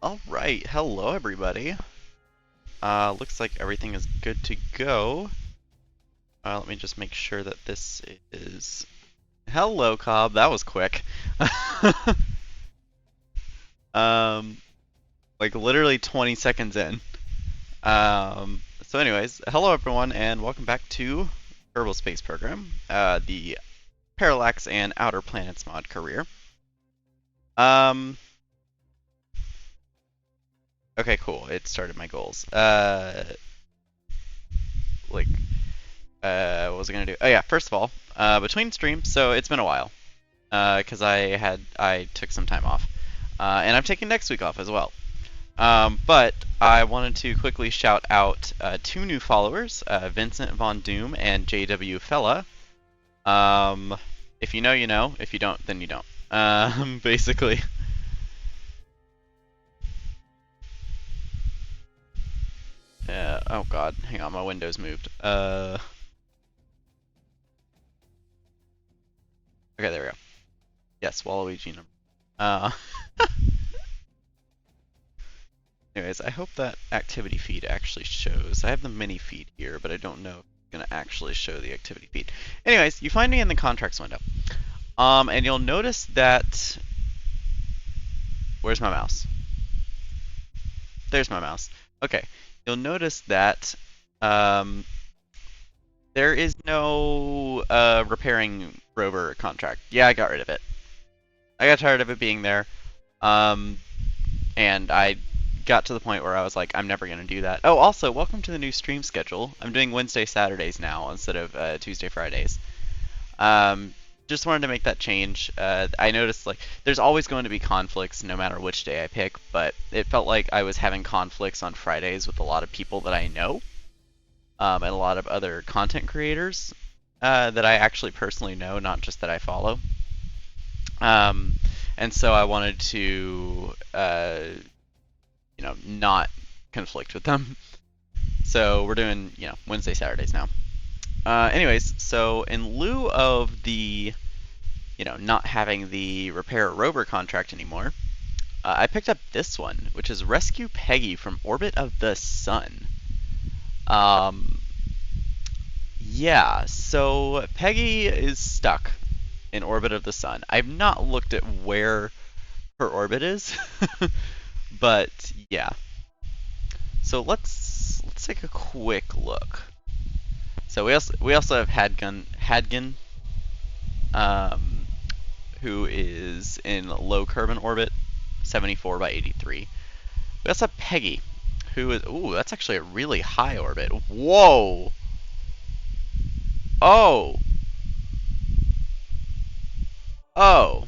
All right, hello everybody. Looks like everything is good to go. Let me just make sure that this is... Hello, Cobb. That was quick. um, like literally 20 seconds in. So anyways, hello everyone, and welcome back to Kerbal Space Program, the Parallax and Outer Planets mod career. Okay, cool. It started my goals. Like, what was I gonna do? Oh yeah, first of all, between streams, so it's been a while, because I took some time off, and I'm taking next week off as well. But I wanted to quickly shout out two new followers, Vincent Von Doom and JW Fella. If you know, you know. If you don't, then you don't. Basically. Oh god, hang on, my window's moved. Okay, there we go. Yes, Waluigi number. Uh, Anyways, I hope that activity feed actually shows. I have the mini feed here, but I don't know if it's going to actually show the activity feed. Anyways, you find me in the contracts window. And you'll notice that... Where's my mouse? There's my mouse. Okay. You'll notice that there is no repairing rover contract. Yeah, I got rid of it. I got tired of it being there. And I got to the point where I was like, I'm never going to do that. Oh, also, welcome to the new stream schedule. I'm doing Wednesday, Saturdays now instead of Tuesday, Fridays. Just wanted to make that change. I noticed, like, there's always going to be conflicts no matter which day I pick, but it felt like I was having conflicts on Fridays with a lot of people that I know, and a lot of other content creators that I actually personally know, not just that I follow. And so I wanted to, not conflict with them. So we're doing, Wednesday, Saturdays now. Anyways, so in lieu of the, not having the repair rover contract anymore, I picked up this one, which is Rescue Peggy from Orbit of the Sun. Yeah, so Peggy is stuck in orbit of the sun. I've not looked at where her orbit is, but yeah. So let's take a quick look. So we also have Hadgan, who is in low Kerbin orbit, 74 by 83. We also have Peggy, who is that's actually a really high orbit. Whoa! Oh! Oh!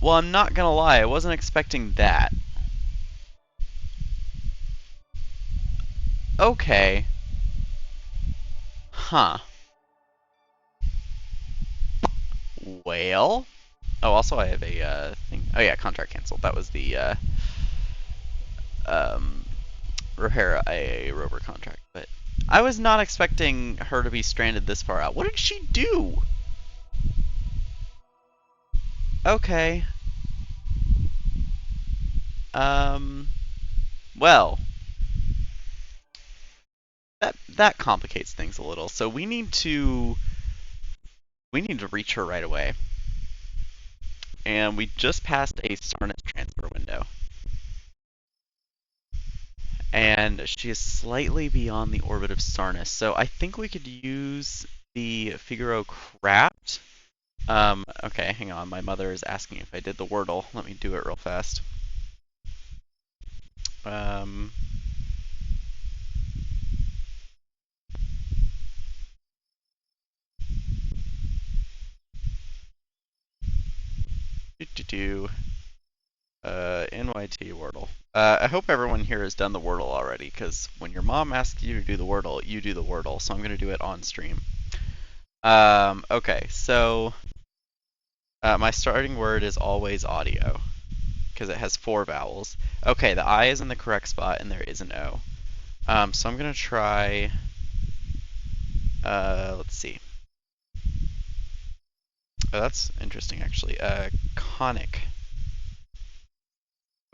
Well, I'm not gonna lie, I wasn't expecting that. Okay. Huh. Well. Oh, also I have a thing. Oh yeah, contract canceled. That was the repair a rover contract. But I was not expecting her to be stranded this far out. What did she do? Okay. Well, that complicates things a little. So we need to reach her right away. And we just passed a Sarnus transfer window. And she is slightly beyond the orbit of Sarnus. So I think we could use the Figaro Craft. Okay, hang on. My mother is asking if I did the Wordle. Let me do it real fast. NYT Wordle. I hope everyone here has done the Wordle already, because when your mom asks you to do the Wordle, you do the Wordle, so I'm going to do it on stream. Okay, so my starting word is always audio, because it has 4 vowels. Okay, the I is in the correct spot, and there is an O. So I'm going to try, let's see. Oh, that's interesting, actually. Conic.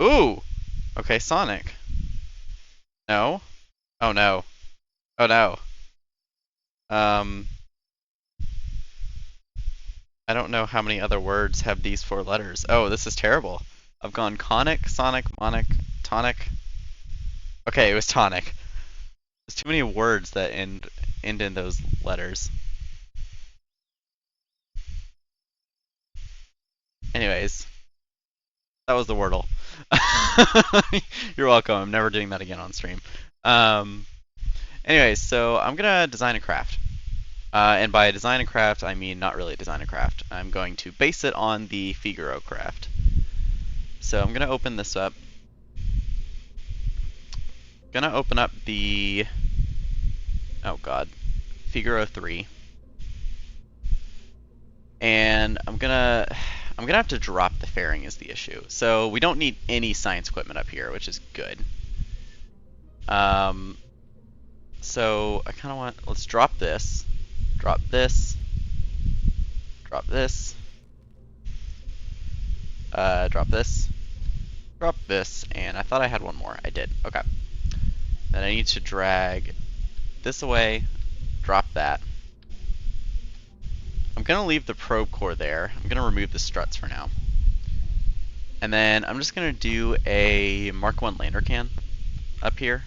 Ooh! Okay, Sonic. No? Oh no. Oh no. Um, I don't know how many other words have these four letters. Oh, this is terrible. I've gone conic, sonic, monic, tonic. Okay, it was tonic. There's too many words that end in those letters. Anyways, that was the Wordle. You're welcome. I'm never doing that again on stream. Um, anyways, so I'm gonna design a craft. And by design a craft, I mean not really design a craft. I'm going to base it on the Figaro craft. So I'm gonna open this up. Gonna open up the, oh god, Figaro 3. And I'm gonna have to drop the fairing is the issue. So we don't need any science equipment up here, which is good. So I kind of want, let's drop this, drop this, drop this, drop this, drop this, and I thought I had one more. I did. Okay. Then I need to drag this away, drop that. I'm gonna leave the probe core there. I'm gonna remove the struts for now. And then I'm just gonna do a Mark 1 lander can up here.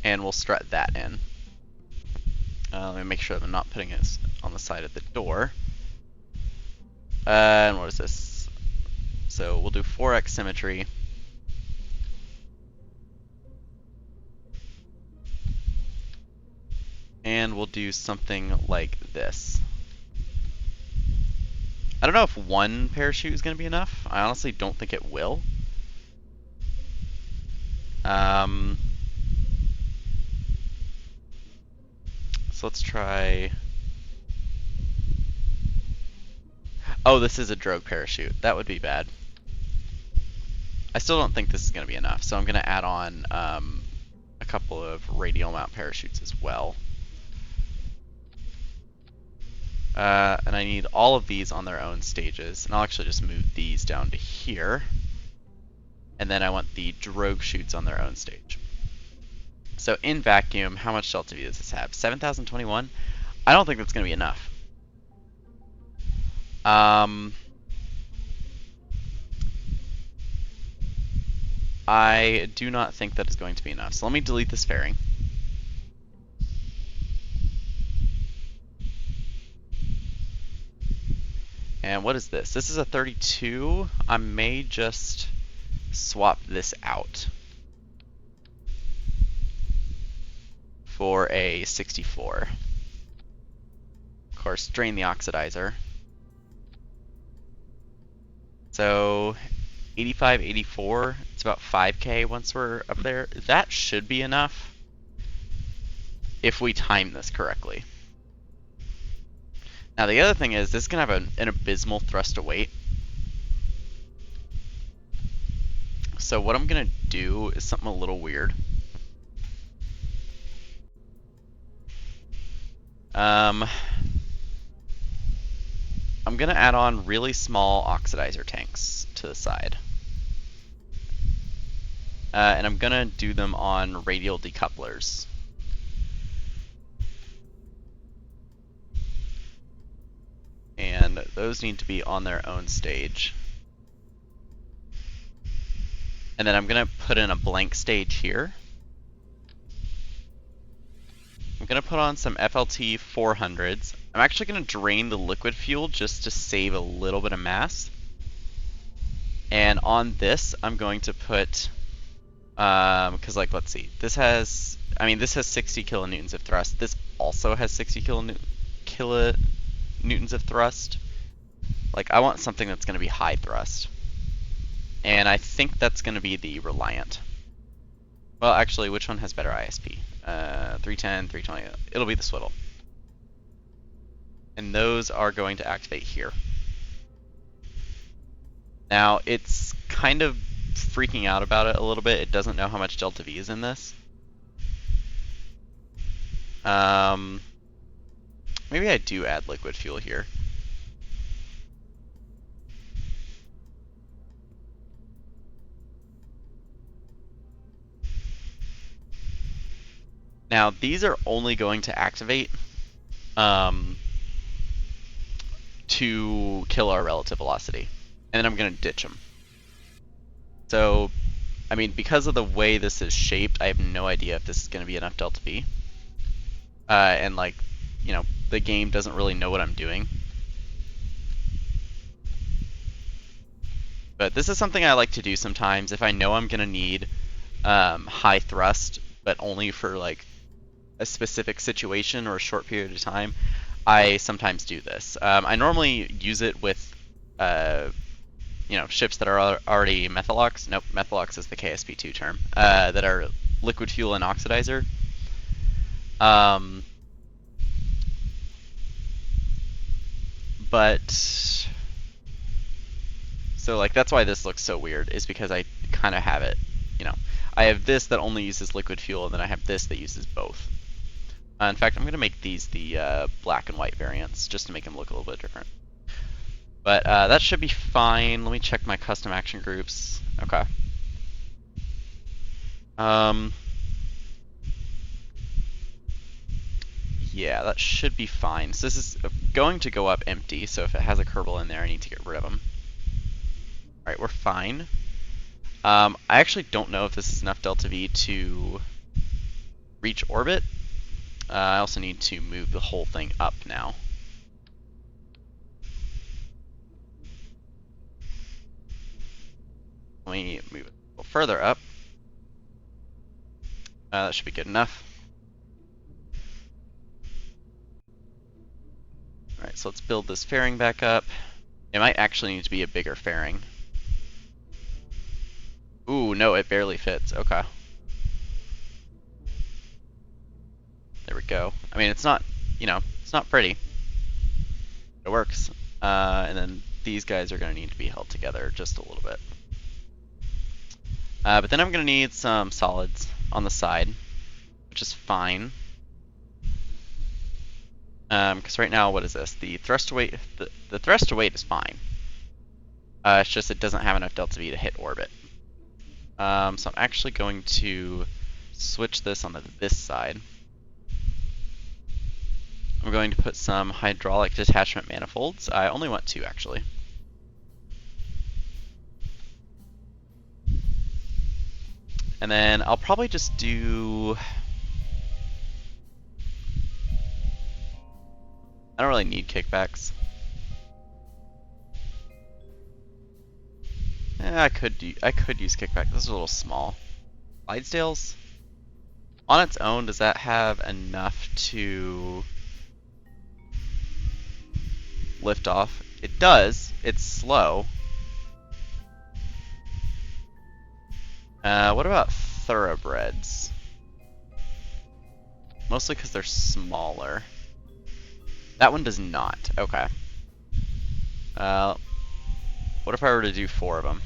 And we'll strut that in. Let me make sure that I'm not putting it on the side of the door. And what is this? So we'll do 4x symmetry. And we'll do something like this. I don't know if one parachute is going to be enough. I honestly don't think it will. So let's try... Oh, this is a drogue parachute. That would be bad. I still don't think this is going to be enough, so I'm going to add on a couple of radial mount parachutes as well. And I need all of these on their own stages. And I'll actually just move these down to here. And then I want the drogue chutes on their own stage. So in vacuum, how much delta V does this have? 7,021? I don't think that's going to be enough. I do not think that is going to be enough. So let me delete this fairing. And what is this? This is a 32. I may just swap this out for a 64. Of course, drain the oxidizer. So 85, 84, it's about 5k once we're up there. That should be enough if we time this correctly. Now the other thing is, this is going to have an abysmal thrust to weight. So what I'm going to do is something a little weird. I'm going to add on really small oxidizer tanks to the side. And I'm going to do them on radial decouplers. And those need to be on their own stage. And then I'm going to put in a blank stage here. I'm going to put on some FLT 400s. I'm actually going to drain the liquid fuel just to save a little bit of mass. And on this, I'm going to put, because like, let's see, this has 60 kilonewtons of thrust. This also has 60 kilonewtons of thrust. Like, I want something that's going to be high thrust. And I think that's going to be the Reliant. Well, actually, which one has better ISP? 310, 320, it'll be the Swivel. And those are going to activate here. Now, it's kind of freaking out about it a little bit. It doesn't know how much delta V is in this. Maybe I do add liquid fuel here. Now, these are only going to activate um, to kill our relative velocity. And then I'm going to ditch them. So, I mean, because of the way this is shaped, I have no idea if this is going to be enough delta V. And like, you know, the game doesn't really know what I'm doing. But this is something I like to do sometimes if I know I'm going to need high thrust, but only for like a specific situation or a short period of time. I sometimes do this. I normally use it with ships that are already Methalox. Nope, Methalox is the KSP2 term. That are liquid fuel and oxidizer. But so like that's why this looks so weird, is because I kind of have it. You know, I have this that only uses liquid fuel, and then I have this that uses both. In fact, I'm going to make these the black and white variants, just to make them look a little bit different. But that should be fine. Let me check my custom action groups. Okay. Yeah, that should be fine. So this is going to go up empty, so if it has a Kerbal in there, I need to get rid of them. Alright, we're fine. I actually don't know if this is enough delta V to reach orbit. I also need to move the whole thing up now. Let me move it a little further up. That should be good enough. Alright, so let's build this fairing back up. It might actually need to be a bigger fairing. Ooh, no, it barely fits. Okay. There we go. I mean, it's not, it's not pretty. It works. And then these guys are going to need to be held together just a little bit. But then I'm going to need some solids on the side, which is fine. Because right now, what is this? The thrust to weight, the thrust to weight is fine. It's just it doesn't have enough delta V to hit orbit. So I'm actually going to switch this onto this side. I'm going to put some hydraulic detachment manifolds. I only want 2, actually. And then I'll probably just do... I don't really need kickbacks. I could use kickback. This is a little small. Clydesdales? On its own, does that have enough to lift off? It does. It's slow. What about thoroughbreds? Mostly because they're smaller. That one does not. Okay. What if I were to do 4 of them?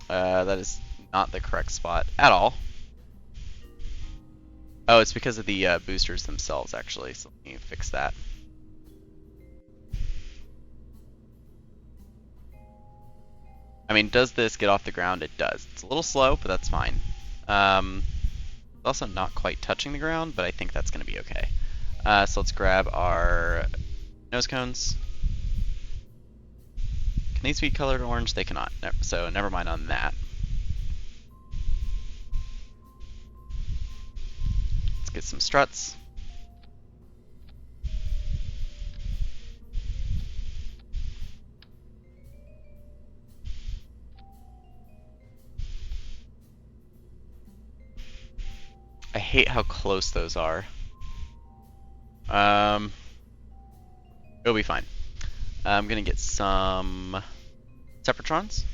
That is not the correct spot at all. Oh, it's because of the boosters themselves, actually, so let me fix that. I mean, does this get off the ground? It does. It's a little slow, but that's fine. It's also not quite touching the ground, but I think that's going to be okay. So let's grab our nose cones. Can these be colored orange? They cannot, so never mind on that. Let's get some struts. I hate how close those are. It'll be fine. I'm gonna get some Separatrons.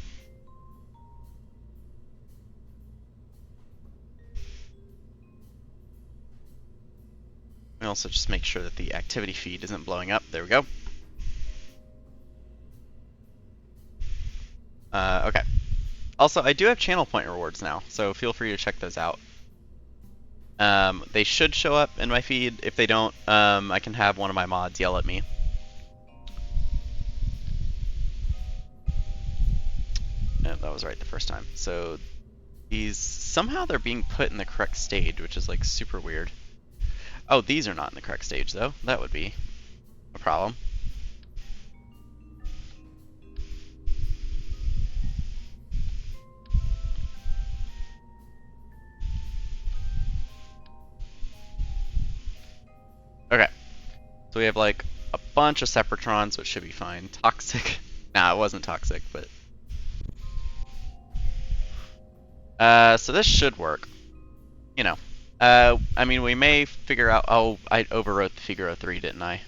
And also just make sure that the activity feed isn't blowing up. There we go. Okay. Also, I do have channel point rewards now, so feel free to check those out. They should show up in my feed. If they don't, I can have one of my mods yell at me. And that was right the first time. So these, somehow they're being put in the correct stage, which is like super weird. Oh, these are not in the correct stage though. That would be a problem. Okay, so we have like a bunch of Separatrons, which should be fine. Toxic. Nah, it wasn't toxic, but so this should work. You know. I mean, we may figure out. Oh, I overwrote the Figure 03, didn't I?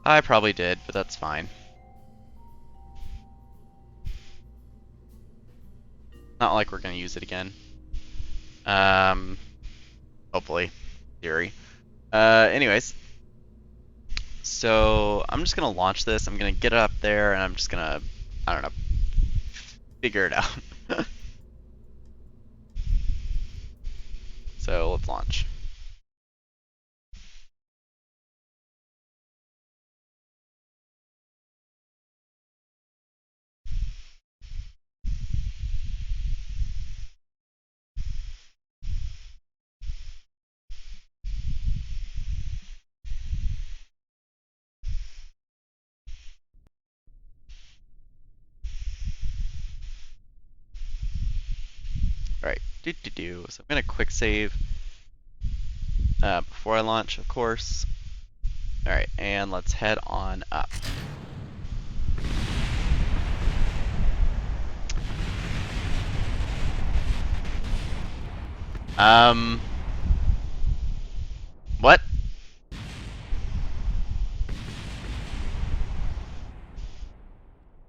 I probably did, but that's fine. Not like we're gonna use it again. Hopefully, theory. Anyways, so I'm just gonna launch this. I'm gonna get it up there, and I'm just gonna, I don't know, figure it out. So let's launch. All right, do. So I'm gonna quick save before I launch, of course. All right, and let's head on up. What?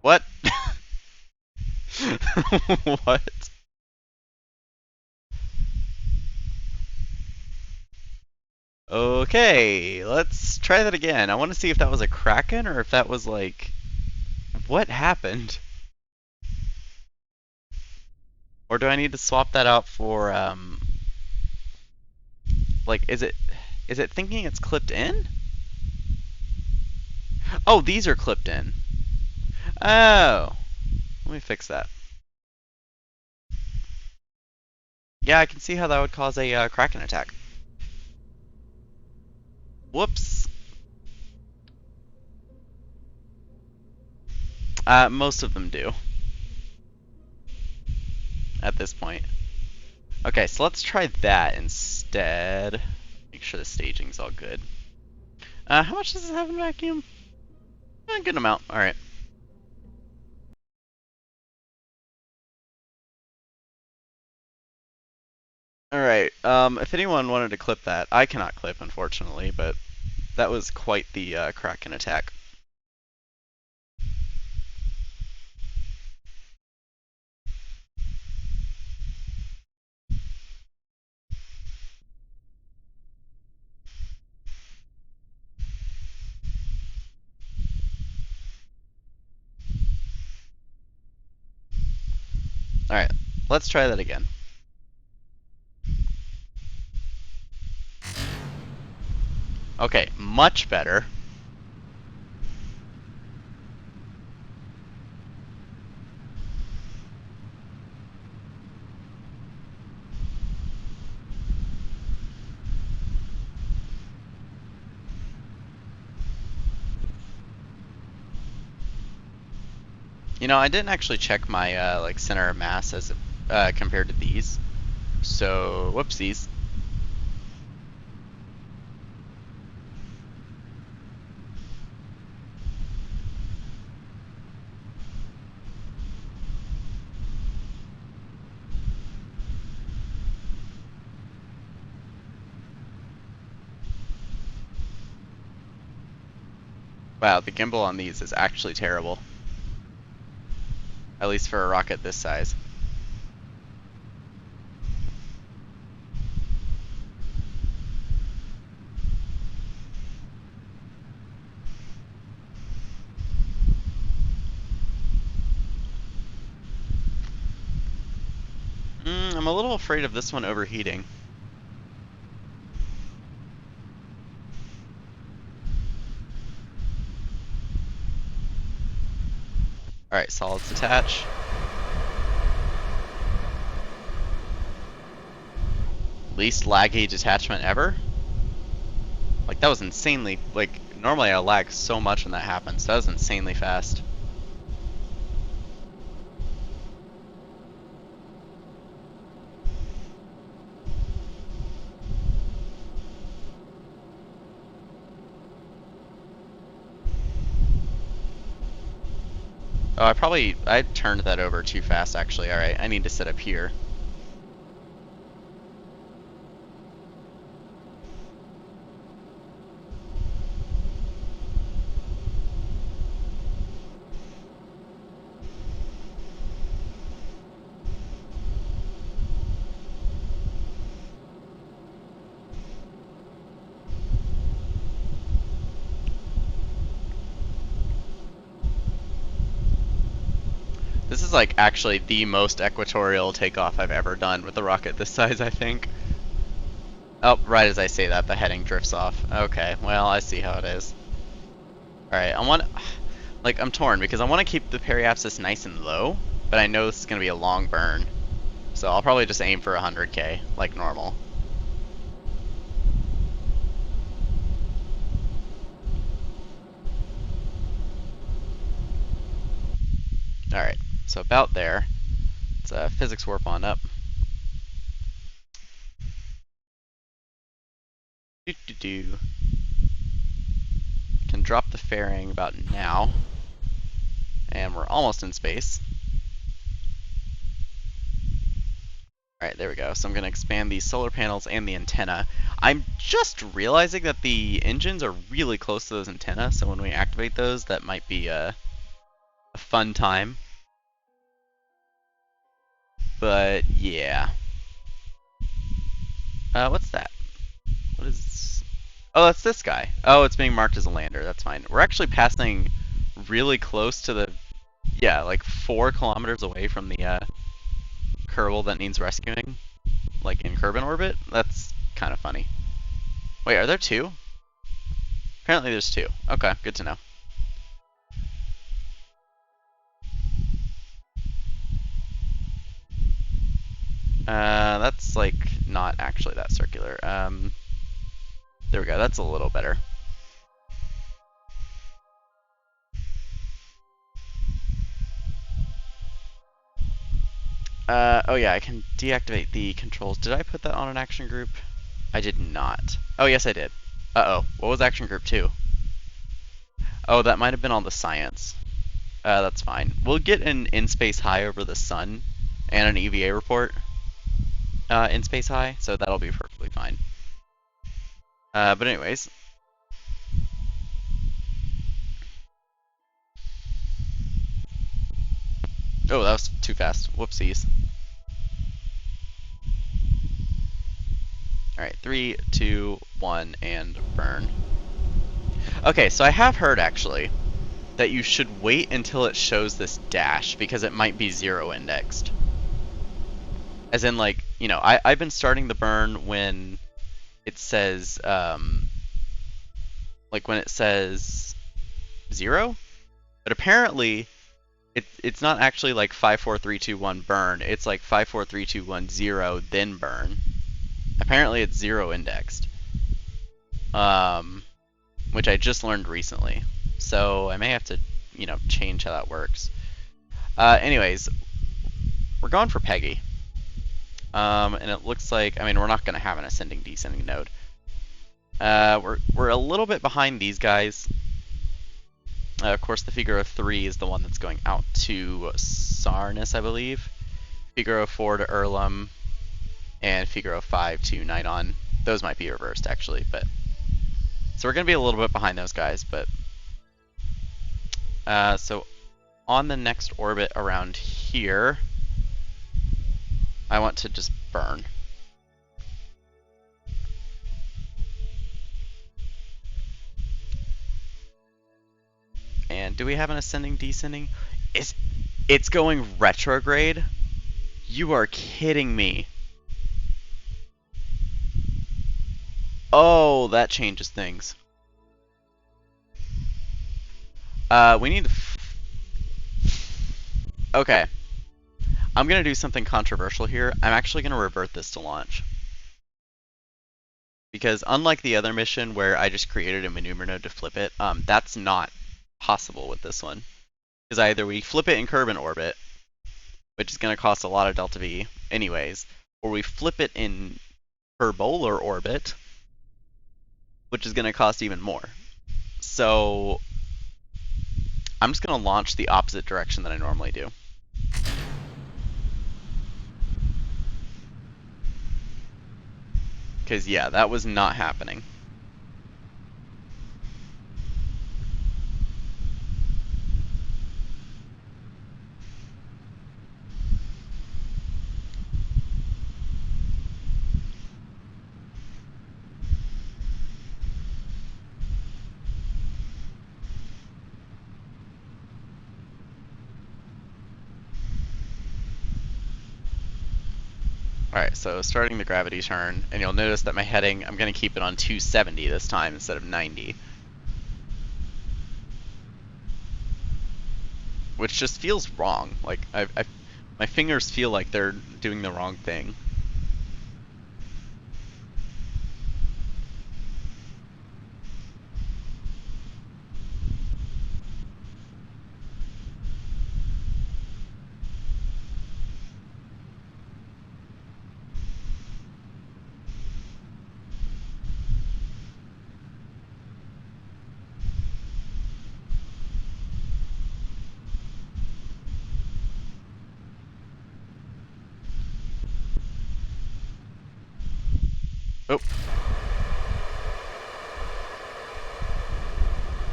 What? What? Okay, let's try that again. I want to see if that was a Kraken or if that was like, what happened? Or do I need to swap that out for like, is it thinking it's clipped in? Oh, these are clipped in. Oh, let me fix that. Yeah, I can see how that would cause a Kraken attack. Whoops. Most of them do. At this point. Okay, so let's try that instead. Make sure the staging's all good. How much does it have in vacuum? A good amount. Alright. Alright, if anyone wanted to clip that, I cannot clip, unfortunately, but that was quite the Kraken attack. Alright, let's try that again. Okay, much better. You know, I didn't actually check my like center of mass as compared to these. So, whoopsies. Wow, the gimbal on these is actually terrible. At least for a rocket this size. I'm I'm a little afraid of this one overheating. Alright, solids detach. Least laggy detachment ever? Like, that was insanely, like, normally I lag so much when that happens. That was insanely fast. Oh, I turned that over too fast, actually. Alright, I need to sit up here. This is like actually the most equatorial takeoff I've ever done with a rocket this size, I think. Oh, right as I say that, the heading drifts off. Okay, well, I see how it is. Alright, like, I'm torn because I want to keep the periapsis nice and low, but I know this is going to be a long burn. So I'll probably just aim for 100k, like normal. Alright, so about there. Let's physics warp on up. Do. Can drop the fairing about now. And we're almost in space. Alright, there we go. So I'm going to expand these solar panels and the antenna. I'm just realizing that the engines are really close to those antenna, so when we activate those, that might be a fun time. But, yeah. What's that? What is... Oh, that's this guy. Oh, it's being marked as a lander. That's fine. We're actually passing really close to the... Yeah, like 4 kilometers away from the Kerbal that needs rescuing. Like in Kerbin orbit. That's kind of funny. Wait, are there 2? Apparently there's 2. Okay, good to know. That's like not actually that circular. There we go. That's a little better. Oh yeah, I can deactivate the controls. Did I put that on an action group? I did not. Oh, yes I did. Uh-oh. What was action group 2? Oh, that might have been on the science. That's fine. We'll get an in-space high over the sun and an EVA report in space high, so that'll be perfectly fine. But anyways. Oh, that was too fast. Whoopsies. Alright, 3, 2, 1, and burn. Okay, so I have heard, actually, that you should wait until it shows this dash, because it might be 0 indexed. As in, like, you know, I've been starting the burn when it says, like when it says 0, but apparently it's not actually like 5, 4, 3, 2, 1 burn, it's like 5, 4, 3, 2, 1, 0, then burn. Apparently it's 0 indexed. Which I just learned recently. So I may have to, you know, change how that works. Anyways, we're going for Peggy. And it looks like, I mean, we're not going to have an ascending descending node. We're a little bit behind these guys. Of course, the Figaro 3 is the one that's going out to Sarnis, I believe. Figaro 4 to Erlum, and Figaro 5 to Nidon. Those might be reversed, actually, but... So we're going to be a little bit behind those guys, but... So, on the next orbit around here, I want to just burn. And do we have an ascending, descending? It's going retrograde? You are kidding me. Oh, that changes things. We need to... Okay. I'm going to do something controversial here. I'm actually going to revert this to launch. Because unlike the other mission where I just created a maneuver node to flip it, that's not possible with this one. Because either we flip it in Kerbin orbit, which is going to cost a lot of delta V anyways, or we flip it in Kerbolar orbit, which is going to cost even more. So I'm just going to launch the opposite direction that I normally do. Because, yeah, that was not happening. Alright, so starting the gravity turn, and you'll notice that my heading, I'm going to keep it on 270 this time instead of 90. Which just feels wrong. Like, my fingers feel like they're doing the wrong thing. Oh.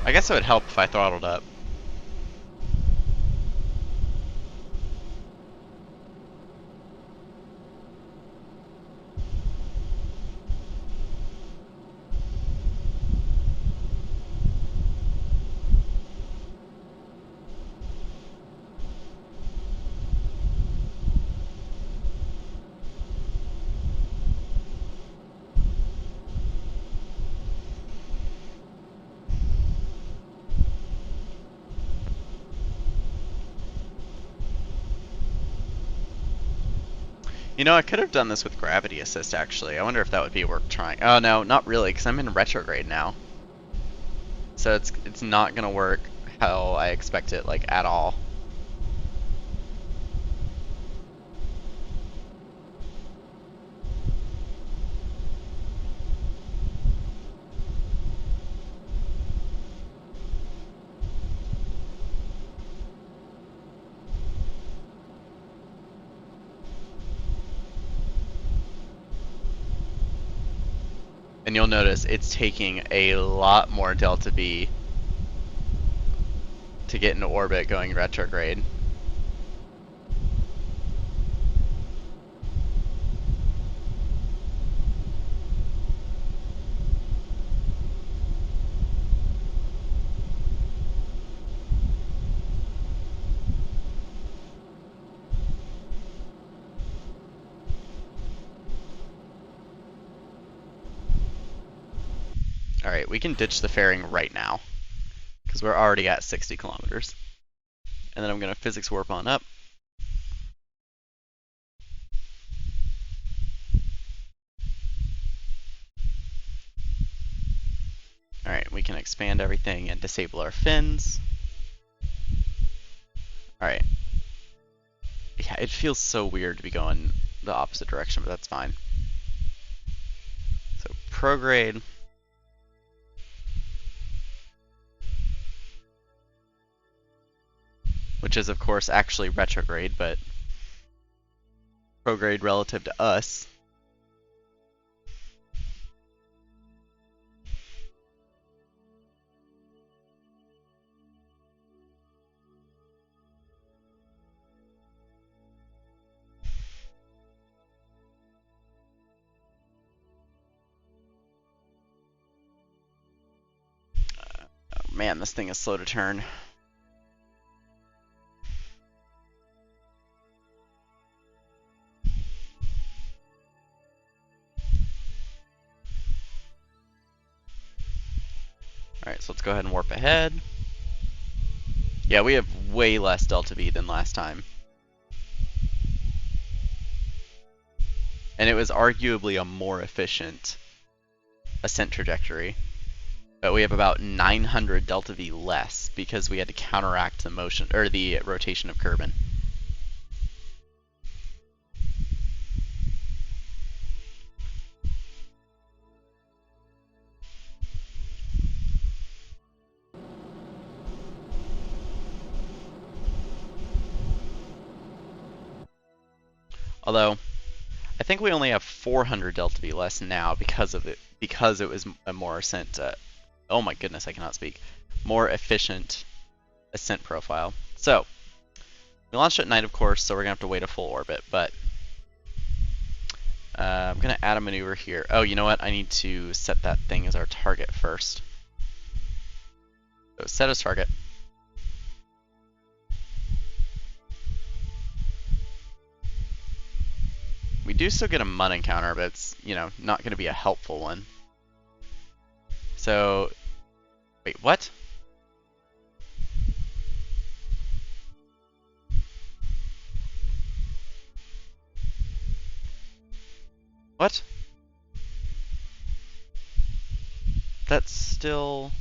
I guess it would help if I throttled up. You know, I could have done this with gravity assist, actually. I wonder if that would be worth trying. Oh, no, not really, because I'm in retrograde now. So it's not going to work how I expect it, like, at all. And you'll notice it's taking a lot more delta V to get into orbit going retrograde. Alright, we can ditch the fairing right now, because we're already at 60 kilometers. And then I'm going to physics warp on up. Alright, we can expand everything and disable our fins. Alright. Yeah, it feels so weird to be going the opposite direction, but that's fine. So, prograde. Which is, of course, actually retrograde, but prograde relative to us. Oh, man, this thing is slow to turn. Alright, so let's go ahead and warp ahead. Yeah, we have way less delta V than last time. And it was arguably a more efficient ascent trajectory. But we have about 900 delta V less because we had to counteract the motion, or the rotation of Kerbin. Although, I think we only have 400 delta V less now because of it, because it was a more ascent. Oh my goodness, I cannot speak. More efficient ascent profile. So, we launched at night, of course, so we're gonna have to wait a full orbit. But I'm gonna add a maneuver here. Oh, you know what? I need to set that thing as our target first. So set as target. We do still get a mud encounter, but it's, you know, not going to be a helpful one. So, wait, what? What? That's still...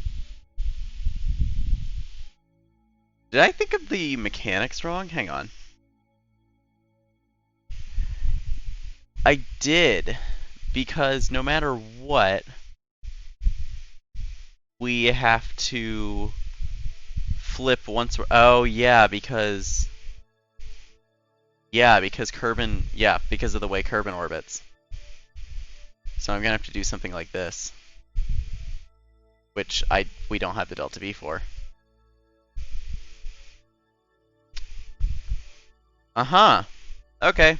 Did I think of the mechanics wrong? Hang on. I did, because no matter what, we have to flip once we're... Oh, yeah, because... Yeah, because Kerbin... Yeah, because of the way Kerbin orbits. So I'm going to have to do something like this. Which we don't have the delta V for. Uh-huh. Okay.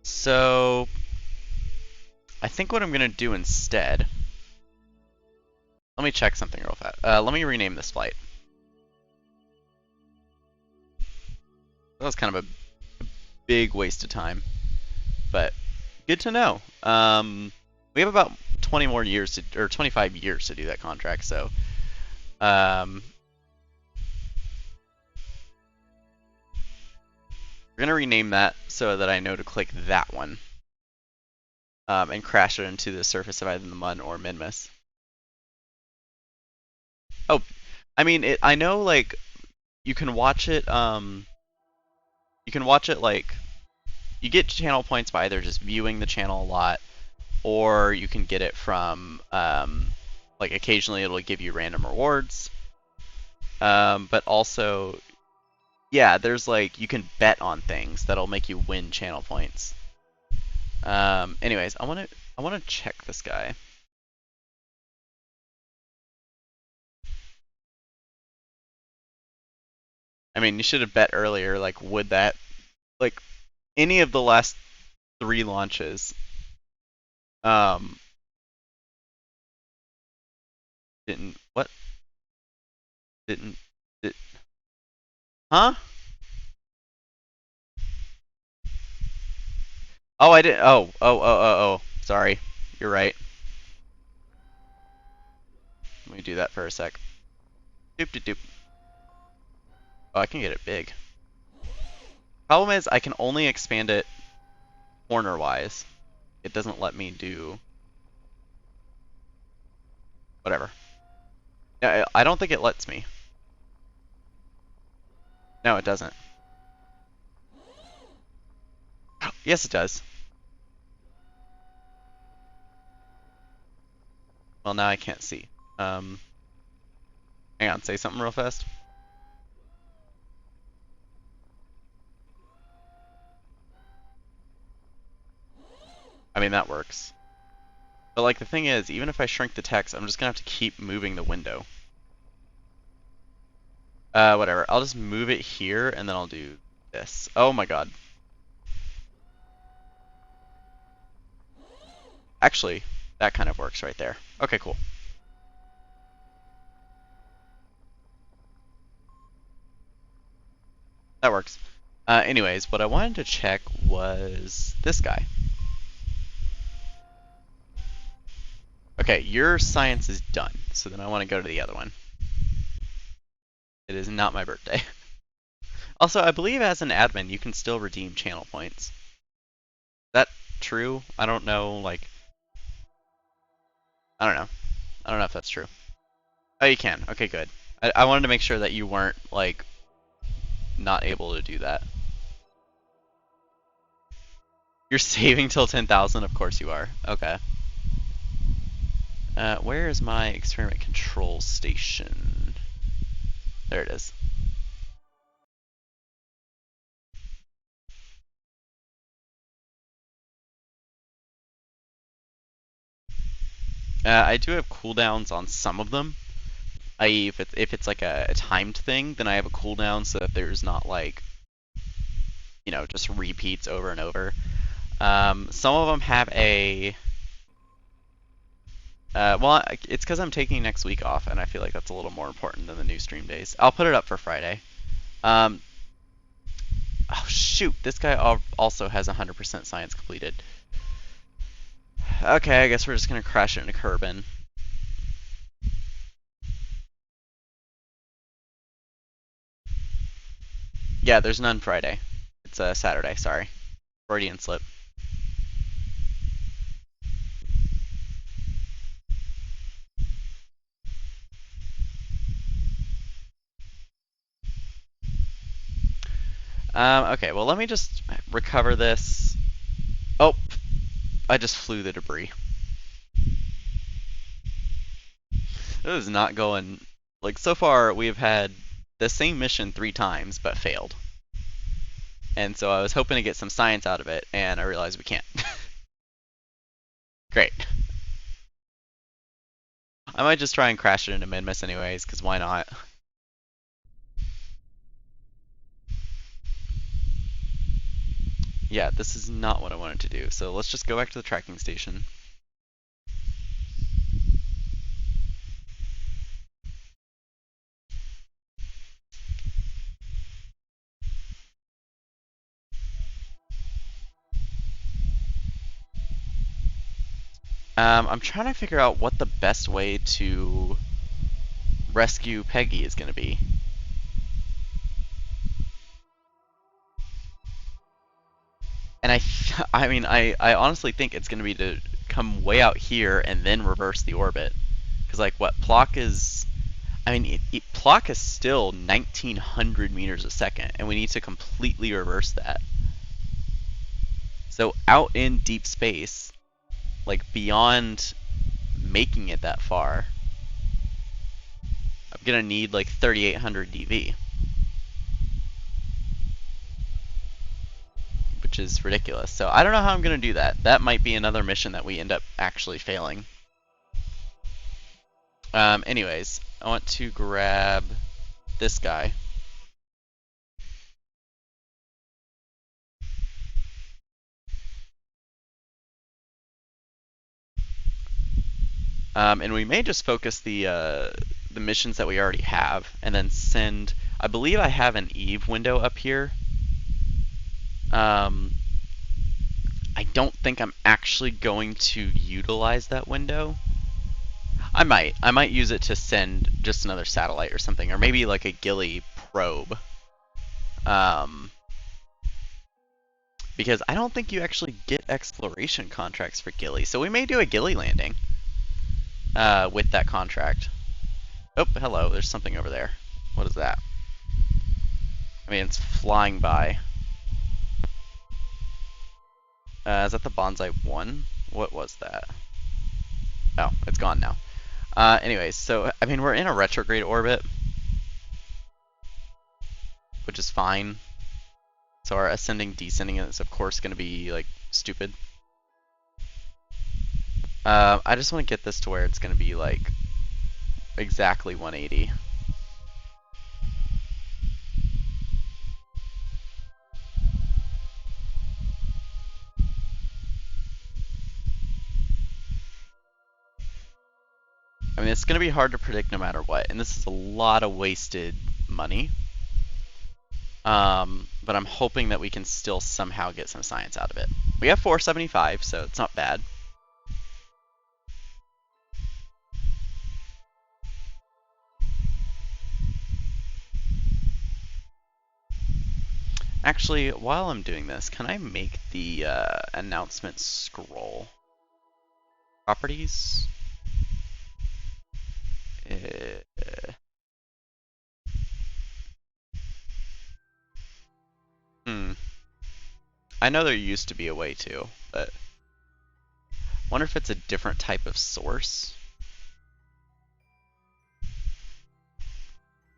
So, I think what I'm going to do instead... Let me check something real fast. Let me rename this flight. That was kind of a big waste of time. But, good to know. We have about 20 more years to, or 25 years to do that contract, so... we're going to rename that so that I know to click that one. And crash it into the surface of either the Mun or Minmus. Oh, I mean, I know, like, you can watch it, like, you get channel points by either just viewing the channel a lot, or you can get it from, like, occasionally it'll give you random rewards. But also, yeah, there's, like, you can bet on things that'll make you win channel points. Anyways, I wanna check this guy. I mean, you should have bet earlier, like, would that, like, any of the last 3 launches, what? Huh? Oh, I didn't, oh, sorry, you're right. Let me do that for a sec. Doop doop doop. Oh, I can get it big. Problem is, I can only expand it corner-wise. It doesn't let me do... Whatever. I don't think it lets me. No, it doesn't. Yes, it does. Well, now I can't see. Hang on, say something real fast. I mean, that works. But, like, the thing is, even if I shrink the text, I'm just gonna have to keep moving the window. Whatever. I'll just move it here, and then I'll do this. Oh my god. Actually, that kind of works right there. Okay, cool. That works. Anyways, what I wanted to check was this guy. Okay, your science is done, so then I want to go to the other one. It is not my birthday. Also, I believe as an admin, you can still redeem channel points. Is that true? I don't know, like... I don't know. I don't know if that's true. Oh, you can. Okay, good. I wanted to make sure that you weren't, like, not able to do that. You're saving till 10,000? Of course you are. Okay. Where is my experiment control station? There it is. I do have cooldowns on some of them. I.e., if it's like a timed thing, then I have a cooldown so that there's not like, you know, just repeats over and over. Some of them have a... well, it's because I'm taking next week off, and I feel like that's a little more important than the new stream days. I'll put it up for Friday. Oh shoot, this guy also has 100% science completed. Okay, I guess we're just gonna crash it into Kerbin. Yeah, there's none Friday. It's Saturday, sorry. Freudian slip. Okay, well let me just recover this. Oh, I just flew the debris. This is not going... Like, so far we've had the same mission 3 times, but failed. And so I was hoping to get some science out of it, and I realized we can't. Great. I might just try and crash it into Minmus anyways, because why not? Yeah, this is not what I wanted to do, so let's just go back to the tracking station. I'm trying to figure out what the best way to rescue Peggy is going to be. And I mean, I honestly think it's going to be to come way out here and then reverse the orbit. Because, like, what, Plock is... I mean, Plock is still 1,900 meters a second, and we need to completely reverse that. So out in deep space, like, beyond making it that far, I'm going to need, like, 3,800 DV. Which is ridiculous. So I don't know how I'm going to do that. That might be another mission that we end up actually failing. Anyways, I want to grab this guy. And we may just focus the missions that we already have, and then send... I believe I have an Eve window up here. I don't think I'm actually going to utilize that window. I might use it to send just another satellite or something, or maybe like a Gilly probe. Because I don't think you actually get exploration contracts for Gilly, so we may do a Gilly landing with that contract. Oh, hello, there's something over there. What is that? I mean, it's flying by. Is that the Bonsai 1? What was that? Oh, it's gone now. Anyways, so, I mean, we're in a retrograde orbit, which is fine. So our ascending, descending is, of course, going to be, like, stupid. I just want to get this to where it's going to be, like, exactly 180. I mean, it's going to be hard to predict no matter what, and this is a lot of wasted money. But I'm hoping that we can still somehow get some science out of it. We have 475, so it's not bad. Actually, while I'm doing this, can I make the announcement scroll? Properties? Uh, hmm. I know there used to be a way to, but wonder if it's a different type of source.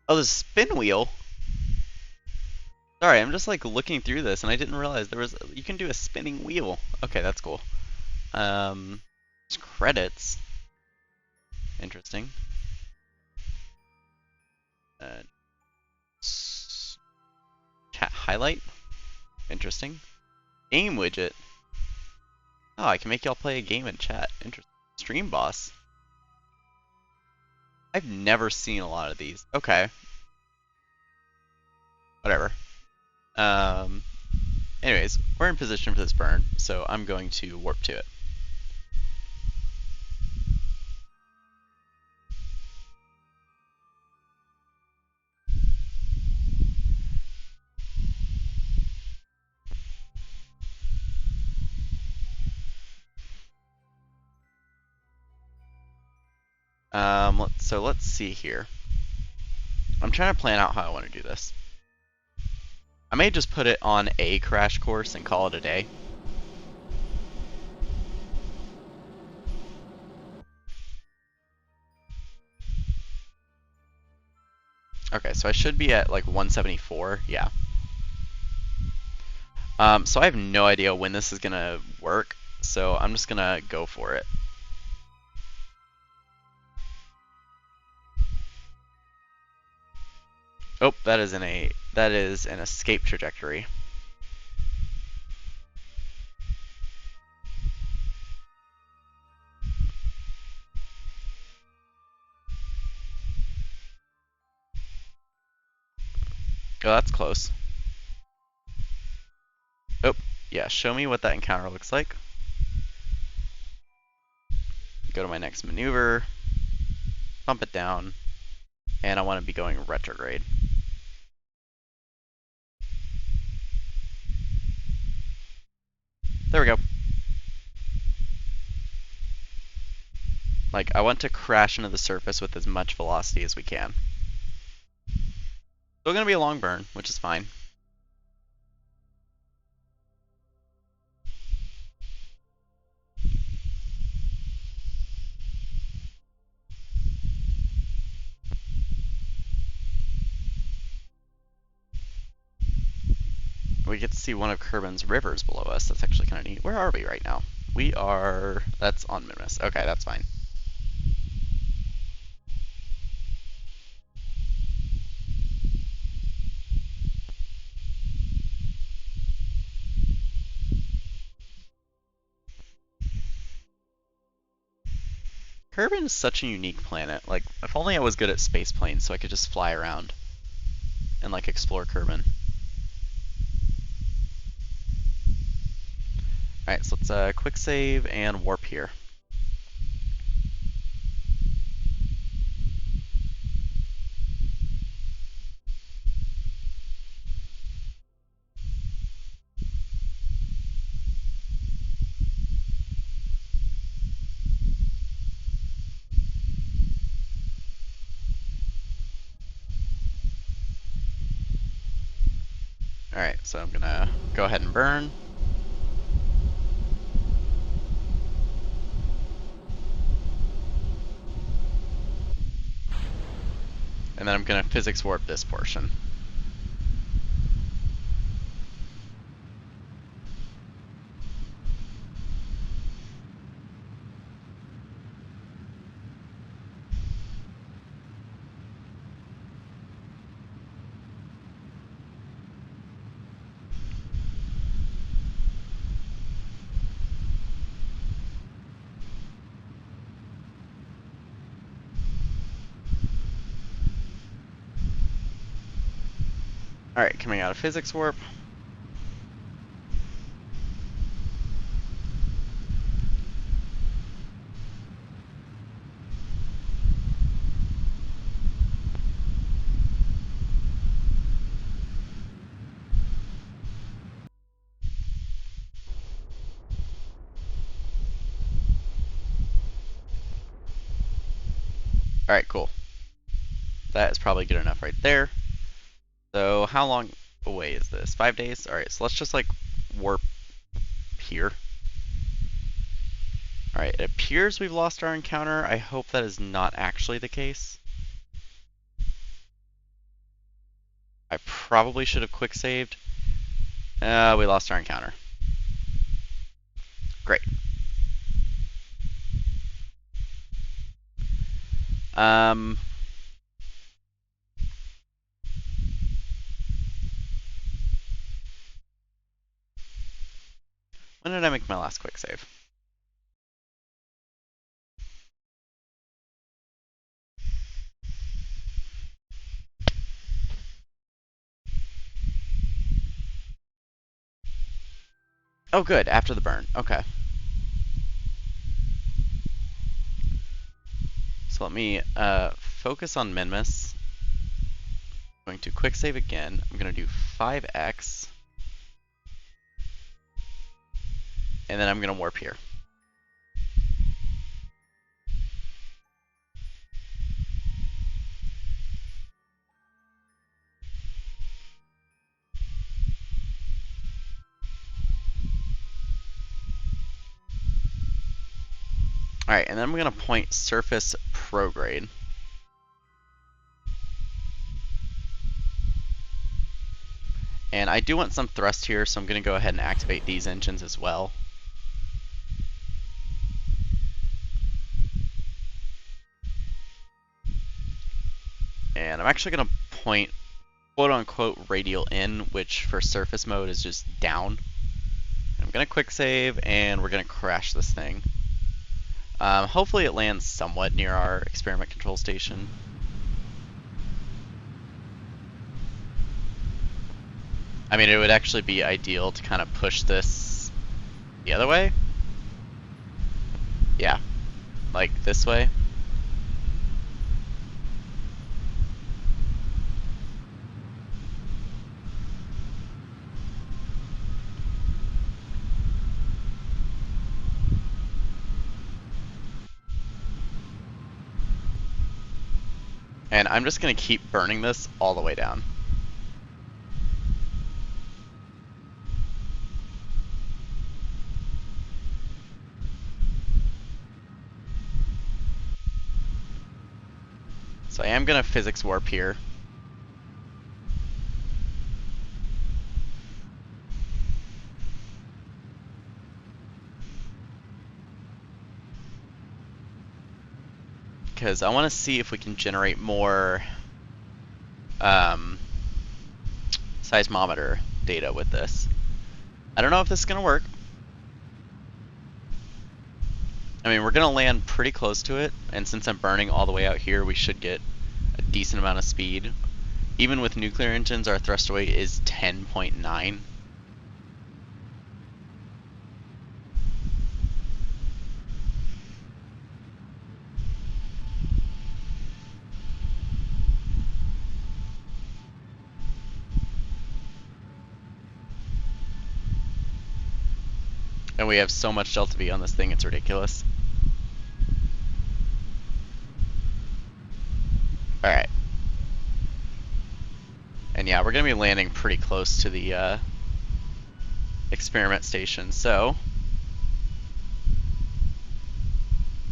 Oh, the spin wheel. Sorry, I'm just like looking through this and I didn't realize you can do a spinning wheel. Okay, that's cool. It's credits. Interesting. Uh, Chat highlight. Interesting. Game widget. Oh, I can make y'all play a game in chat. Interesting. Stream boss. I've never seen a lot of these. Okay. Whatever. Um, Anyways, we're in position for this burn, so I'm going to warp to it. So let's see here. I'm trying to plan out how I want to do this. I may just put it on a crash course and call it a day. Okay, so I should be at like 174, yeah. So I have no idea when this is gonna work, so I'm just gonna go for it. Oh, that is an escape trajectory. Oh, that's close. Oh, yeah, show me what that encounter looks like. Go to my next maneuver, bump it down, and I want to be going retrograde. There we go. Like, I want to crash into the surface with as much velocity as we can. Still gonna be a long burn, which is fine. We get to see one of Kerbin's rivers below us. That's actually kind of neat. Where are we right now? That's on Mimus. Okay, that's fine. Kerbin is such a unique planet. Like, if only I was good at space planes so I could just fly around and, like, explore Kerbin. Alright, so let's quick save and warp here. Alright, so I'm gonna go ahead and burn. And then I'm gonna physics warp this portion. Alright, coming out of physics warp. Alright, cool. That is probably good enough right there. So how long away is this? 5 days? Alright, so let's just like warp here. Alright, it appears we've lost our encounter. I hope that is not actually the case. I probably should have quick saved. We lost our encounter. Great. When did I make my last quick save? Oh, good, after the burn. Okay. So let me focus on Minmus. I'm going to quick save again. I'm going to do 5x. And then I'm going to warp here. Alright, and then I'm going to point surface prograde. And I do want some thrust here, so I'm going to go ahead and activate these engines as well. And I'm actually going to point quote-unquote radial in, which for surface mode is just down. I'm going to quick save, and we're going to crash this thing. Hopefully it lands somewhat near our experiment control station. I mean, it would actually be ideal to kind of push this the other way. Yeah, like this way. And I'm just going to keep burning this all the way down. So I am going to physics warp here. Because I want to see if we can generate more seismometer data with this. I don't know if this is going to work. I mean, we're going to land pretty close to it, and since I'm burning all the way out here, we should get a decent amount of speed. Even with nuclear engines, our thrust away is 10.9. And we have so much delta V on this thing, it's ridiculous. Alright. And yeah, we're going to be landing pretty close to the experiment station, so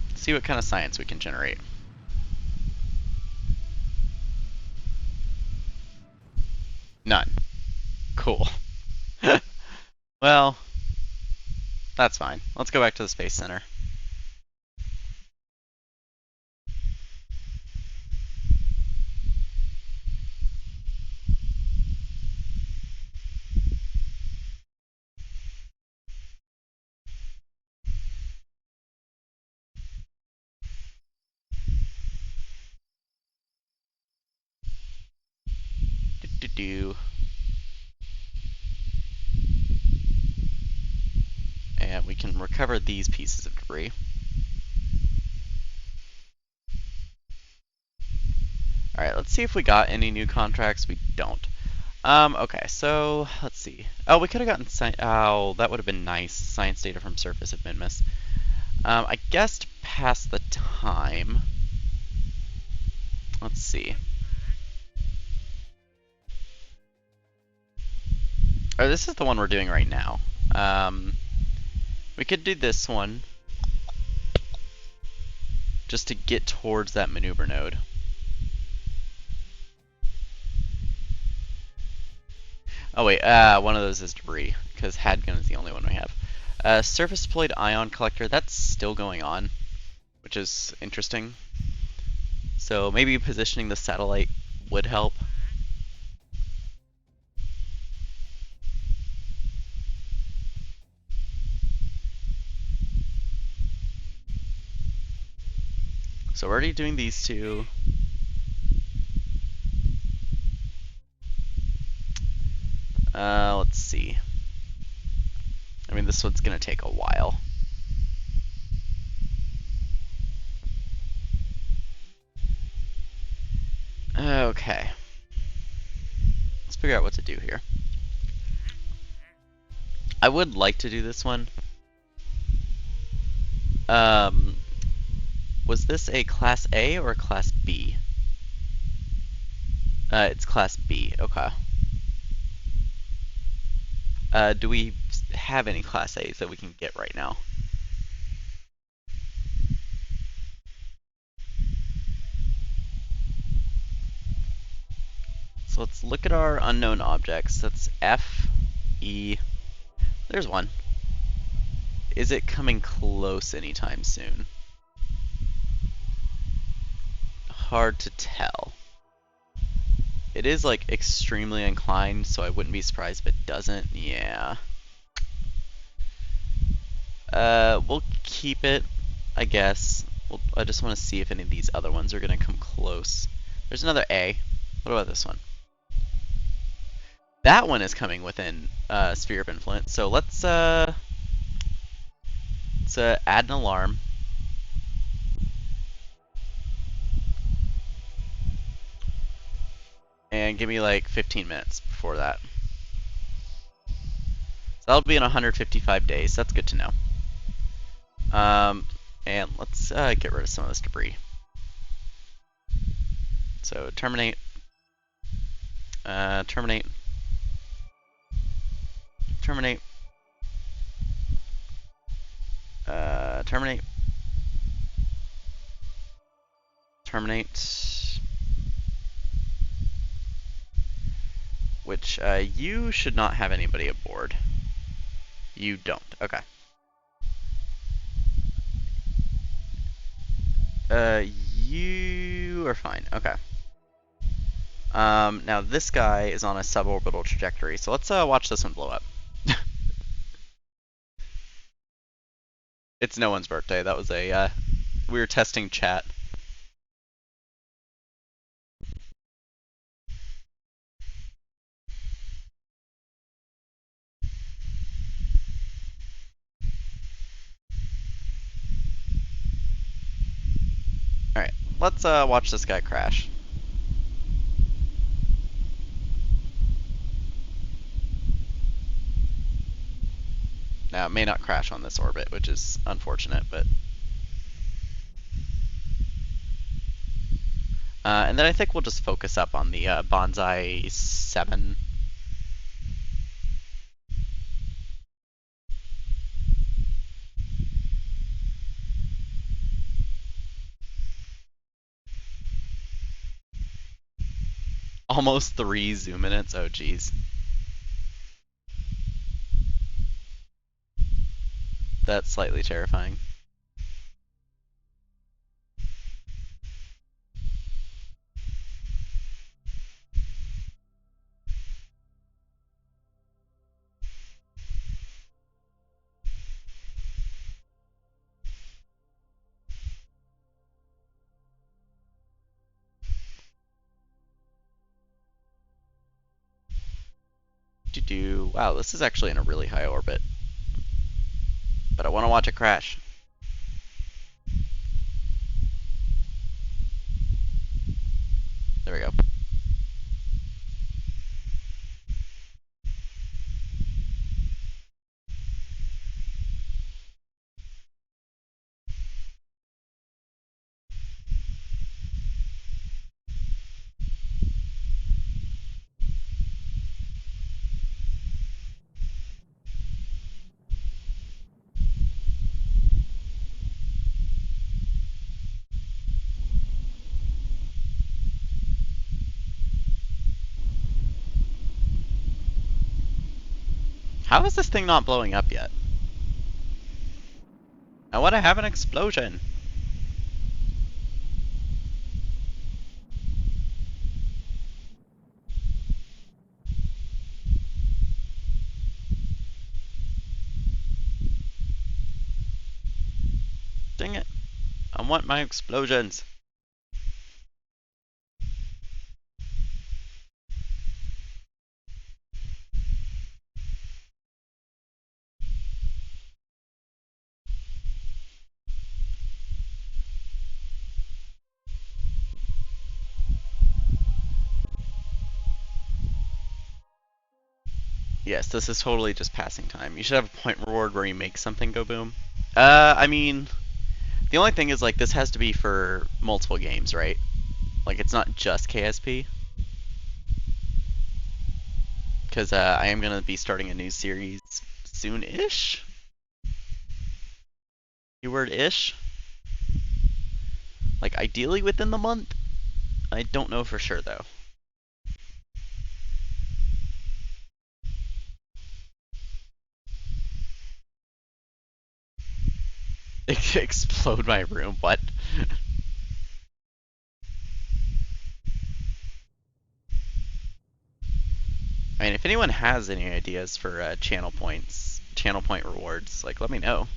let's see what kind of science we can generate. None. Cool. Well, that's fine. Let's go back to the Space Center. And we can recover these pieces of debris. Alright, let's see if we got any new contracts. We don't. Okay, so let's see. Oh, we could have gotten oh, that would have been nice. Science data from surface at Minmus. I guessed past the time. Let's see. Oh, this is the one we're doing right now. We could do this one just to get towards that maneuver node. Oh wait, one of those is debris, because Hadgun is the only one we have. Surface deployed ion collector, that's still going on, which is interesting. So maybe positioning the satellite would help. So we're already doing these two. Let's see. I mean, this one's gonna take a while. Okay. Let's figure out what to do here. I would like to do this one. Was this a Class A or a Class B? It's Class B, okay. Do we have any Class A's that we can get right now? So let's look at our unknown objects. That's F, E. There's one. Is it coming close anytime soon? Hard to tell. It is like extremely inclined, so I wouldn't be surprised if it doesn't. Yeah. We'll keep it, I guess. I just want to see if any of these other ones are going to come close. There's another A. What about this one? That one is coming within sphere of influence. So let's add an alarm. And give me like 15 minutes before that. So that'll be in 155 days. That's good to know. And let's get rid of some of this debris. So terminate. Terminate. Terminate. Terminate. Terminate. Which, you should not have anybody aboard. You don't. Okay. You are fine. Okay. Now this guy is on a suborbital trajectory, so let's watch this one blow up. It's no one's birthday. That was a we were testing chat. All right, let's watch this guy crash. Now, it may not crash on this orbit, which is unfortunate, but... and then I think we'll just focus up on the Bonsai 7. Almost 3 zoom minutes, oh geez. That's slightly terrifying. Wow, this is actually in a really high orbit. But I want to watch it crash. There we go. How is this thing not blowing up yet? I want to have an explosion. Dang it. I want my explosions. Yes, this is totally just passing time. You should have a point reward where you make something go boom. I mean, the only thing is, like, this has to be for multiple games, right? Like, it's not just KSP. Because I am going to be starting a new series soon-ish? Keyword-ish? Like, ideally within the month? I don't know for sure, though. Explode my room, what? I mean, if anyone has any ideas for channel points, channel point rewards, like, let me know.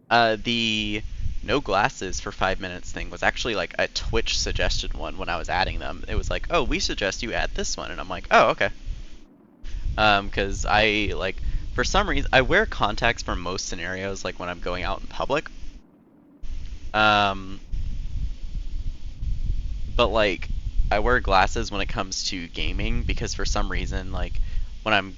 The no glasses for 5 minutes thing was actually like a Twitch suggested one when I was adding them. It was like, oh, we suggest you add this one, and I'm like, oh, okay. Because I like, for some reason, I wear contacts for most scenarios, like when I'm going out in public. But like, I wear glasses when it comes to gaming because for some reason, like when I'm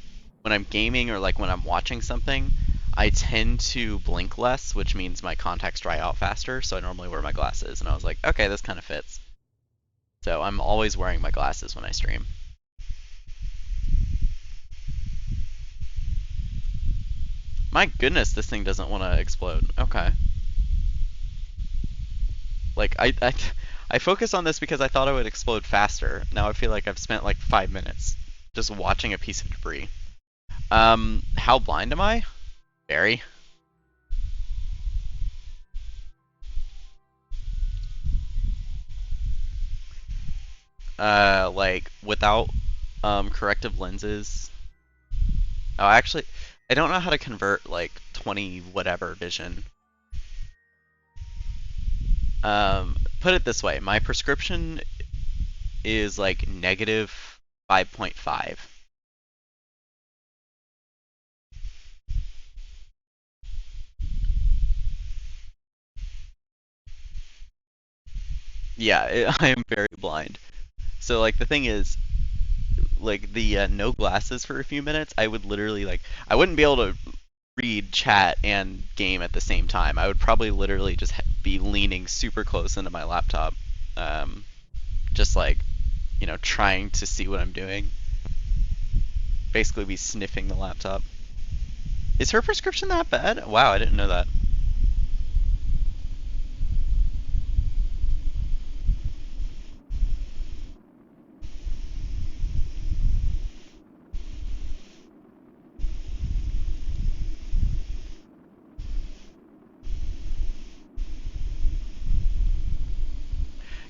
gaming or like when I'm watching something, I tend to blink less, which means my contacts dry out faster. So I normally wear my glasses, and I was like, okay, this kind of fits. So I'm always wearing my glasses when I stream. My goodness, this thing doesn't want to explode. Okay. Like I focused on this because I thought it would explode faster. Now I feel like I've spent like 5 minutes just watching a piece of debris. How blind am I? Very. Like without corrective lenses. Oh, actually, I don't know how to convert like 20 whatever vision. Put it this way, my prescription is like negative 5.5. Yeah, I am very blind. So like the thing is, like the no glasses for a few minutes, I would literally like I wouldn't be able to read chat and game at the same time. I would probably literally just be leaning super close into my laptop, just like trying to see what I'm doing. Basically, be sniffing the laptop. Is her prescription that bad? Wow, I didn't know that.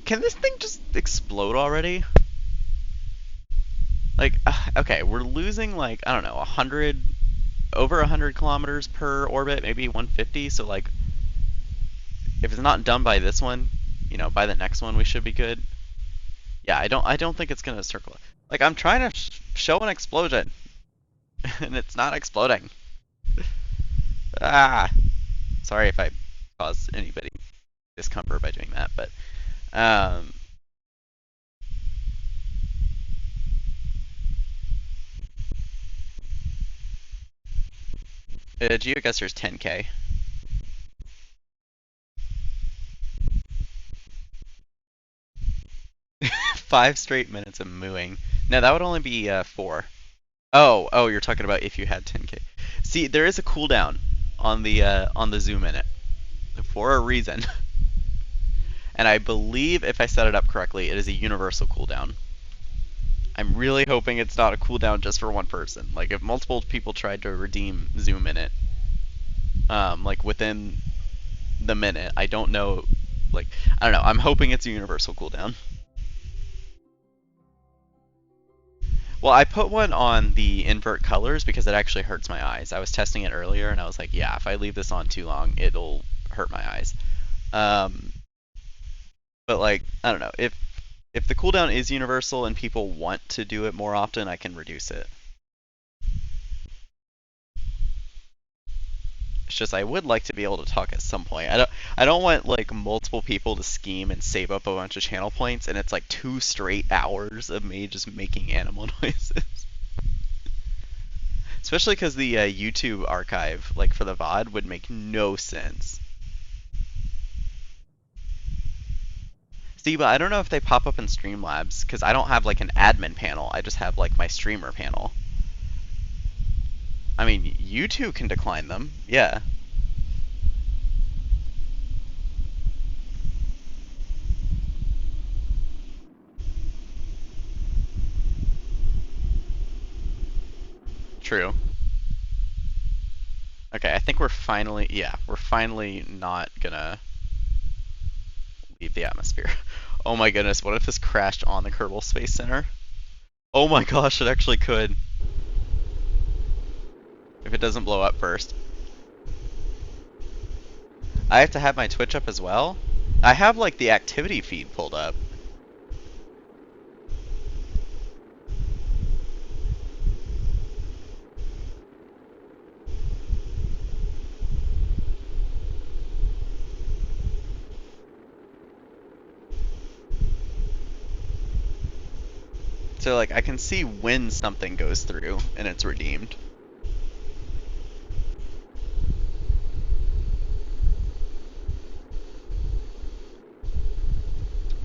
Can this thing just explode already? Like, okay, we're losing like, I don't know, 100, over 100 kilometers per orbit, maybe 150. So like, if it's not done by this one, by the next one we should be good. Yeah, I don't think it's gonna circle. Like, I'm trying to show an explosion, and it's not exploding. Ah, sorry if I caused anybody discomfort by doing that, but um, GeoGuessr's 10K. 5 straight minutes of mooing. No, that would only be 4. Oh, you're talking about if you had 10K. See, there is a cooldown on the zoom in it for a reason. And I believe if I set it up correctly, it is a universal cooldown. I'm really hoping it's not a cooldown just for one person. Like if multiple people tried to redeem Zoom in it, like within the minute, I don't know. Like I don't know. I'm hoping it's a universal cooldown. Well, I put one on the invert colors because it actually hurts my eyes. I was testing it earlier and I was like, yeah, if I leave this on too long, it'll hurt my eyes. Um, but like, I don't know. If the cooldown is universal and people want to do it more often, I can reduce it. It's just I would like to be able to talk at some point. I don't want like multiple people to scheme and save up a bunch of channel points and it's like 2 straight hours of me just making animal noises. Especially because the YouTube archive, like for the VOD, would make no sense. See, but I don't know if they pop up in Streamlabs because I don't have like an admin panel. I just have like my streamer panel. I mean, YouTube can decline them. Yeah. True. Okay, I think we're finally not gonna leave the atmosphere. Oh my goodness, what if this crashed on the Kerbal Space Center? Oh my gosh, it actually could. If it doesn't blow up first. I have to have my Twitch up as well? I have like the activity feed pulled up. So like I can see when something goes through and it's redeemed.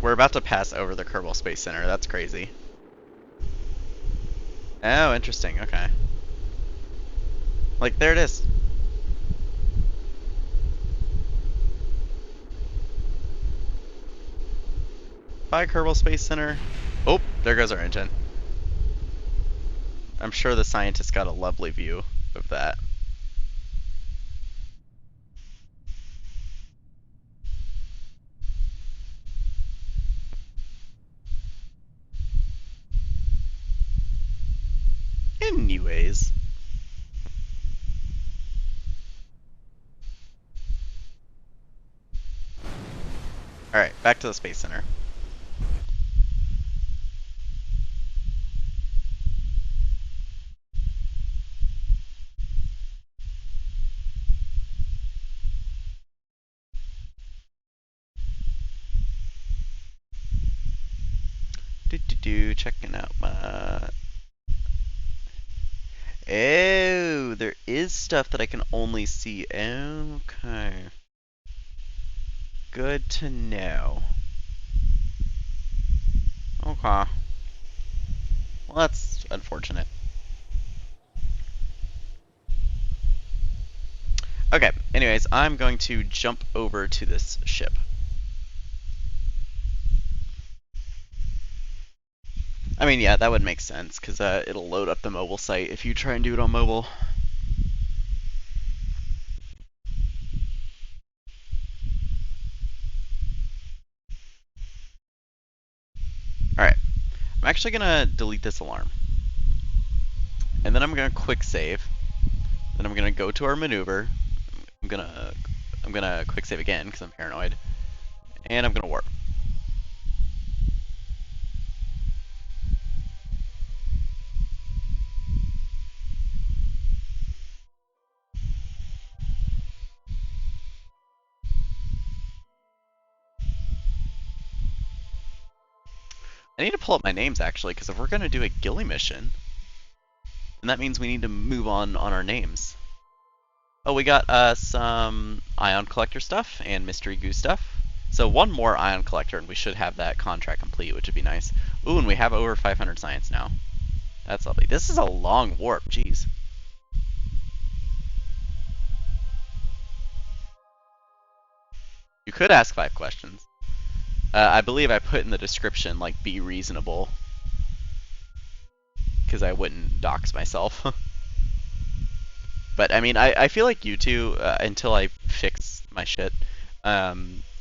We're about to pass over the Kerbal Space Center. That's crazy. Oh, interesting. Okay. Like there it is. Bye, Kerbal Space Center. Oh, there goes our engine. I'm sure the scientists got a lovely view of that. Anyways. Alright, back to the Space Center. Checking out my... Oh, there is stuff that I can only see. Okay. Good to know. Okay. Well, that's unfortunate. Okay, anyways, I'm going to jump over to this ship. I mean, yeah, that would make sense, because it'll load up the mobile site if you try and do it on mobile. Alright, I'm actually going to delete this alarm. And then I'm going to quick save. Then I'm going to go to our maneuver. I'm going to quick save again, because I'm paranoid. And I'm going to warp. I need to pull up my names, actually, because if we're going to do a ghillie mission, then that means we need to move on our names. Oh, we got some ion collector stuff and mystery goo stuff. So one more ion collector, and we should have that contract complete, which would be nice. Ooh, and we have over 500 science now. That's lovely. This is a long warp, jeez. You could ask 5 questions. I believe I put in the description, like, be reasonable. because I wouldn't dox myself. But I mean, I feel like you two, until I fix my shit, I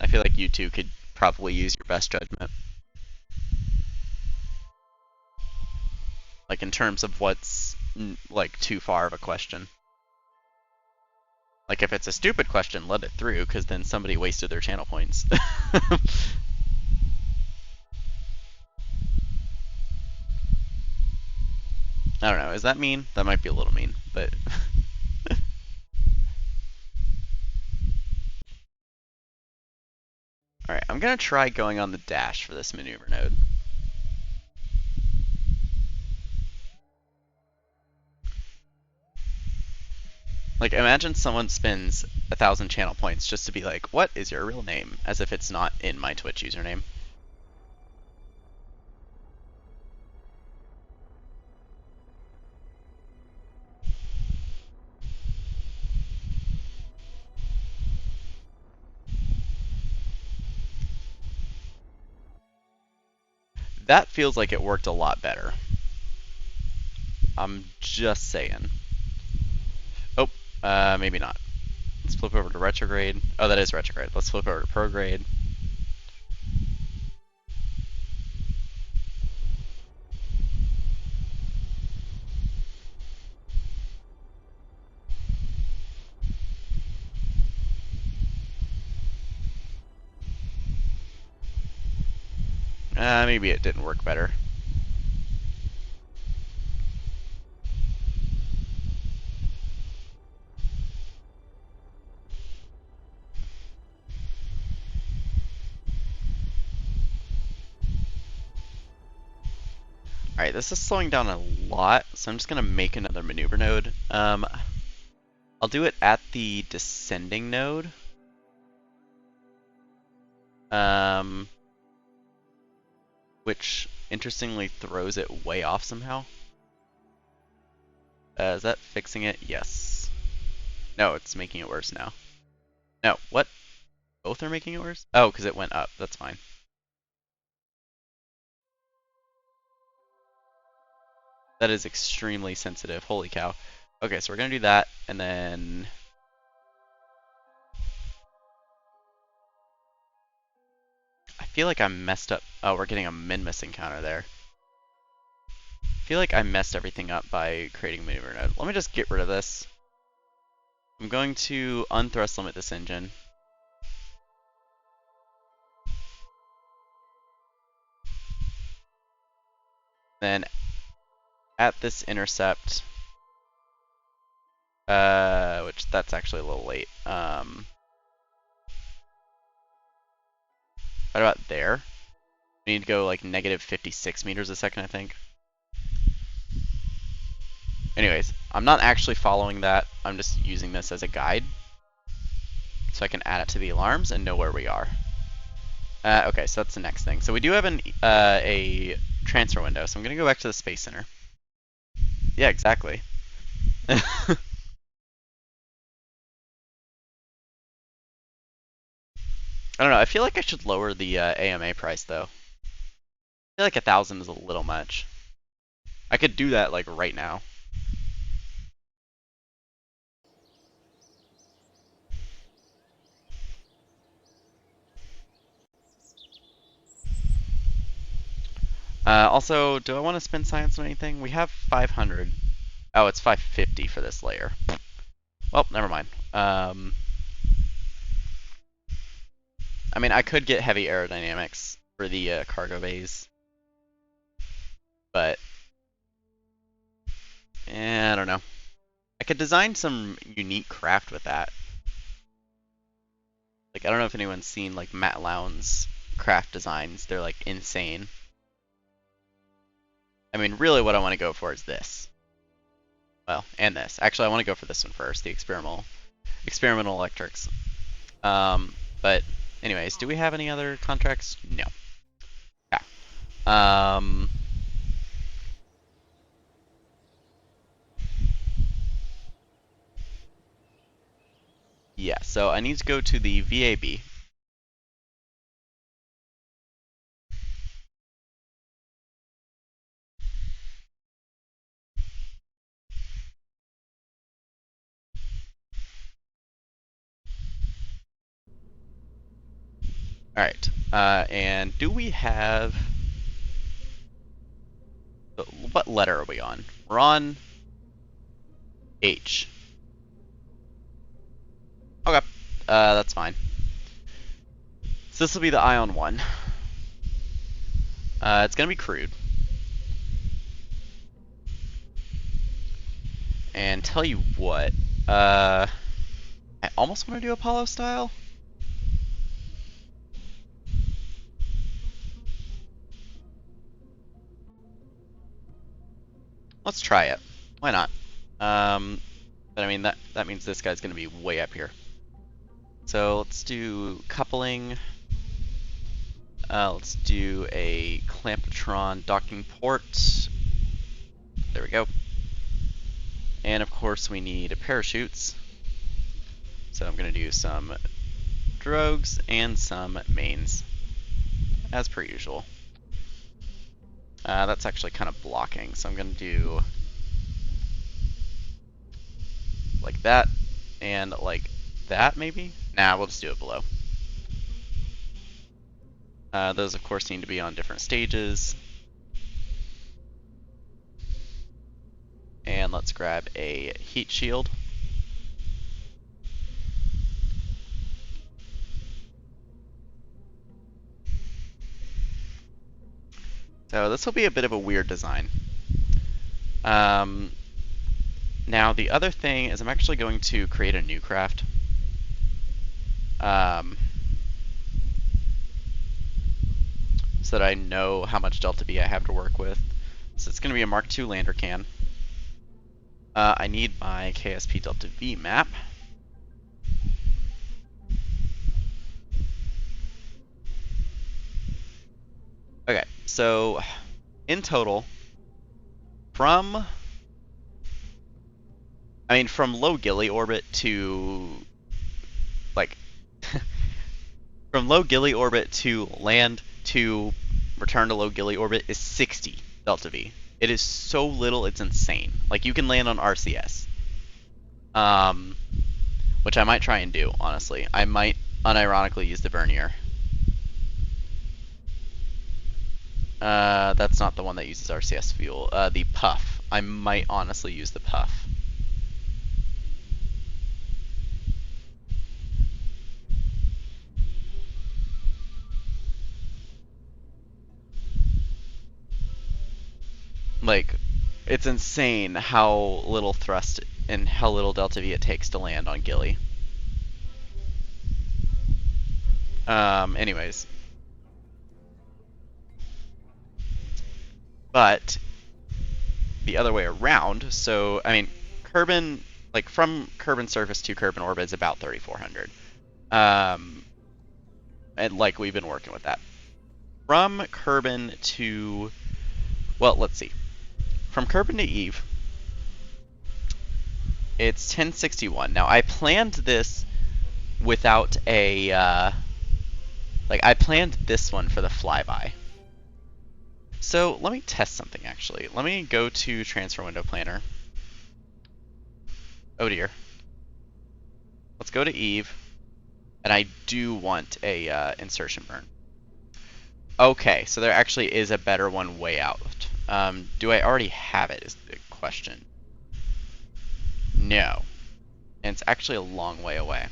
feel like you two could probably use your best judgment. Like in terms of what's like too far of a question. Like if it's a stupid question, let it through, because then somebody wasted their channel points. I don't know, is that mean? That might be a little mean, but... Alright, I'm gonna try going on the dash for this maneuver node. Like, imagine someone spends 1,000 channel points just to be like, what is your real name? As if it's not in my Twitch username. That feels like it worked a lot better. I'm just saying. Oh, maybe not. Let's flip over to retrograde. Oh, that is retrograde. Let's flip over to prograde. Maybe it didn't work better. Alright, this is slowing down a lot, so I'm just going to make another maneuver node. I'll do it at the descending node. Which interestingly throws it way off somehow. Is that fixing it? Yes. No, it's making it worse now. No, what? Both are making it worse? Oh, because it went up. That's fine. That is extremely sensitive. Holy cow. Okay, so we're going to do that, and then... I feel like I messed up. Oh, we're getting a min-miss encounter there. I feel like I messed everything up by creating a maneuver node. Let me just get rid of this. I'm going to unthrust limit this engine. Then at this intercept, which that's actually a little late. Right about there. We need to go like negative 56 meters a second, I think. Anyways, I'm not actually following that. I'm just using this as a guide. So I can add it to the alarms and know where we are. Okay, so that's the next thing. So we do have a transfer window, so I'm going to go back to the Space Center. Yeah, exactly. I don't know, I feel like I should lower the AMA price, though. I feel like 1,000 is a little much. I could do that, like, right now. Also, do I want to spend science on anything? We have 500. Oh, it's 550 for this layer. Well, never mind. I mean, I could get heavy aerodynamics for the cargo bays, but I don't know. I could design some unique craft with that. Like, I don't know if anyone's seen like Matt Lowndes' craft designs. They're like insane. I mean, really, what I want to go for is this. Well, and this. Actually, I want to go for this one first, the experimental electrics. But anyways, do we have any other contracts? No. Yeah. Yeah, so I need to go to the VAB. Alright, and do we have... What letter are we on? We're on H. Okay, that's fine. So this will be the ion 1. It's gonna be crude. And tell you what, I almost want to do Apollo style. Let's try it. Why not? But I mean, that means this guy's gonna be way up here. So let's do coupling. Let's do a clampetron docking port. There we go. And of course we need parachutes. So I'm going to do some drogues and some mains, as per usual. That's actually kind of blocking, so I'm going to do like that and like that maybe? Nah, we'll just do it below. Those of course need to be on different stages. And let's grab a heat shield. So this will be a bit of a weird design. Now the other thing is I'm actually going to create a new craft. So that I know how much delta V I have to work with. So it's going to be a Mark II lander can. I need my KSP delta V map. Okay, so in total, from low Gilly orbit to, like, from low Gilly orbit to land to return to low Gilly orbit is 60 delta V. It is so little, it's insane. Like, you can land on RCS. Which I might try and do, honestly. I might unironically use the Vernier. That's not the one that uses RCS fuel. The Puff. I might honestly use the Puff. Like, it's insane how little thrust and how little delta V it takes to land on Gilly. Anyways. But the other way around, so, I mean, Kerbin, like, from Kerbin surface to Kerbin orbit is about 3,400. And, like, we've been working with that. From Kerbin to, well, let's see. From Kerbin to Eve, it's 1061. Now, I planned this without a, like, I planned this one for the flyby. So, let me test something, actually. Let me go to Transfer Window Planner. Oh dear. Let's go to Eve. And I do want a insertion burn. Okay, so there actually is a better one way out. Do I already have it is the question. No. And it's actually a long way away.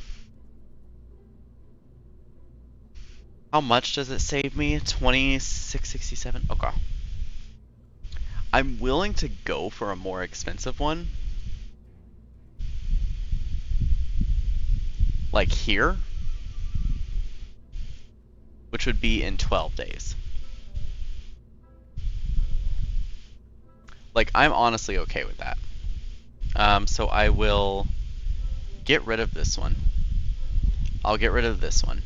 How much does it save me? 2667? Okay. I'm willing to go for a more expensive one. Like here. Which would be in 12 days. Like, I'm honestly okay with that. So I will get rid of this one. I'll get rid of this one.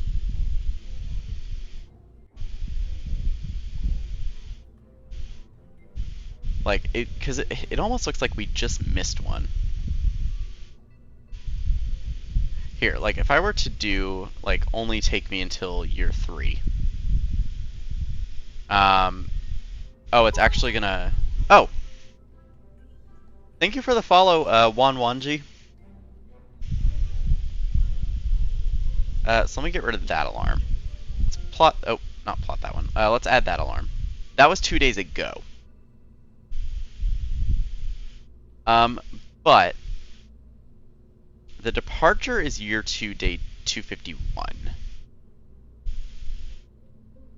Like, because it almost looks like we just missed one. Here, like, if I were to do, like, only take me until year 3. Oh, it's actually gonna... Oh! Thank you for the follow, Wanwanji. So let me get rid of that alarm. Let's plot. Oh, not plot that one. Let's add that alarm. That was 2 days ago. But the departure is year 2, day 251.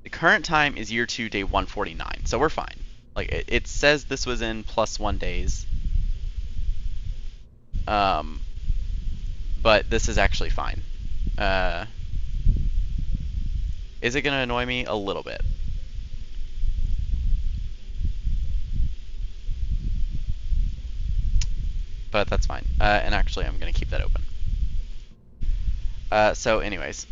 The current time is year 2, day 149. So we're fine. Like it says this was in +1 days. But this is actually fine. Is it going to annoy me? A little bit. But that's fine. And actually, I'm going to keep that open. So anyways,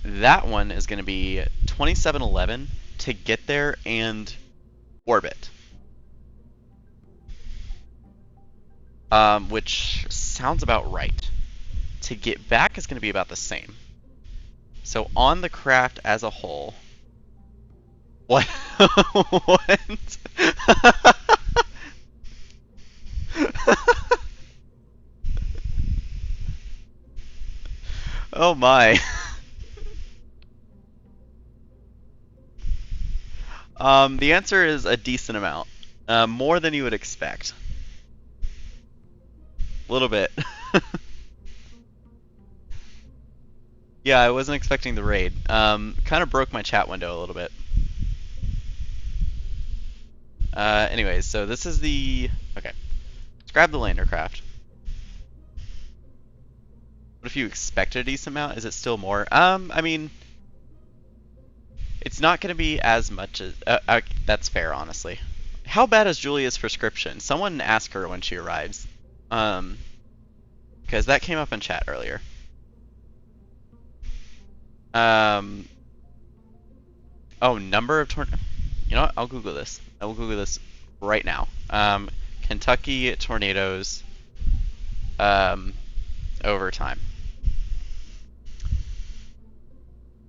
that one is going to be 2711 to get there and orbit. Which sounds about right. To get back is going to be about the same. So on the craft as a whole... What? What? Oh my. The answer is a decent amount. More than you would expect. A little bit. Yeah, I wasn't expecting the raid. Kind of broke my chat window a little bit. Anyways, so this is the... Okay. Let's grab the lander craft. What if you expected a decent amount? Is it still more? I mean... It's not going to be as much as... that's fair, honestly. How bad is Julia's prescription? Someone ask her when she arrives. Because that came up in chat earlier. Oh, number of tornadoes. You know what? I'll Google this. I will Google this right now. Kentucky tornadoes over time.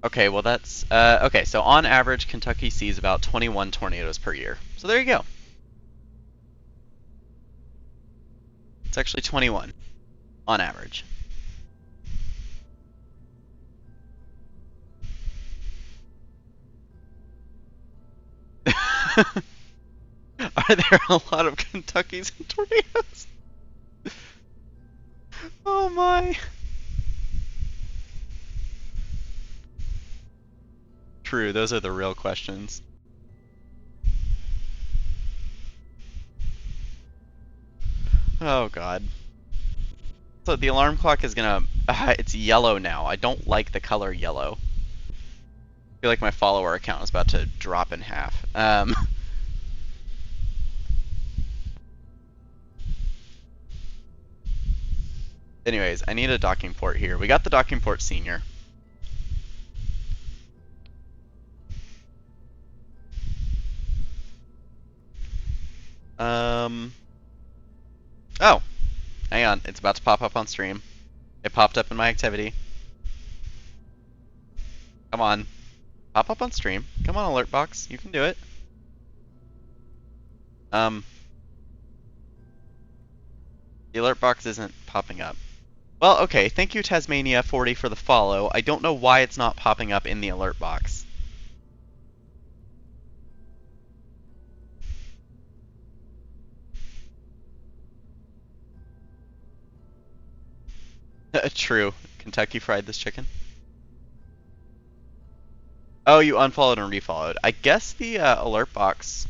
Okay, well that's... okay, so on average, Kentucky sees about 21 tornadoes per year. So there you go. It's actually 21 on average. Are there a lot of Kentuckys and tornadoes? Oh my. True, those are the real questions. Oh god. So the alarm clock is gonna... it's yellow now. I don't like the color yellow. I feel like my follower account is about to drop in half. Anyways, I need a docking port here. We got the docking port senior. Oh, hang on. It's about to pop up on stream. It popped up in my activity. Come on. Pop up on stream. Come on, alert box. You can do it. The alert box isn't popping up. Well, okay. Thank you, Tasmania40, for the follow. I don't know why it's not popping up in the alert box. True. Kentucky fried this chicken. Oh, you unfollowed and refollowed. I guess the alert box...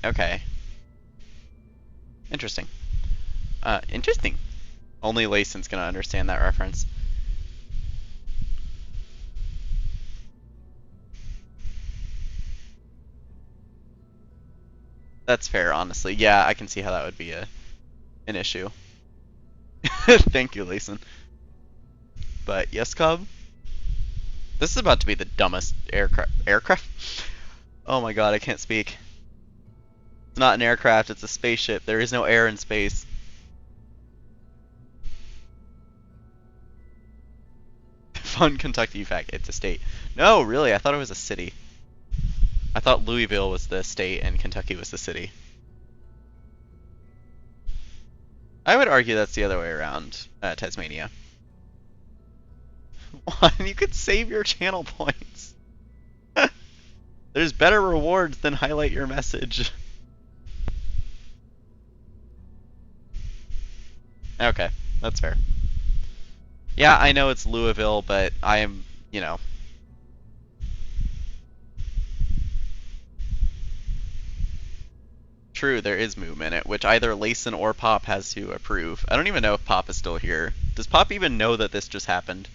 Okay. Interesting. Interesting. Only Layson's gonna understand that reference. That's fair, honestly. Yeah, I can see how that would be an issue. Thank you, Layson. But yes, Cub. This is about to be the dumbest aircraft. Oh my god, I can't speak. It's not an aircraft, it's a spaceship. There is no air in space. Fun Kentucky fact, it's a state. No, really, I thought it was a city. I thought Louisville was the state and Kentucky was the city. I would argue that's the other way around, Tasmania. You could save your channel points. There's better rewards than highlight your message. Okay, that's fair. Yeah, I know it's Louisville, but I am, you know. True, there is movement, which either Layson or Pop has to approve. I don't even know if Pop is still here. Does Pop even know that this just happened?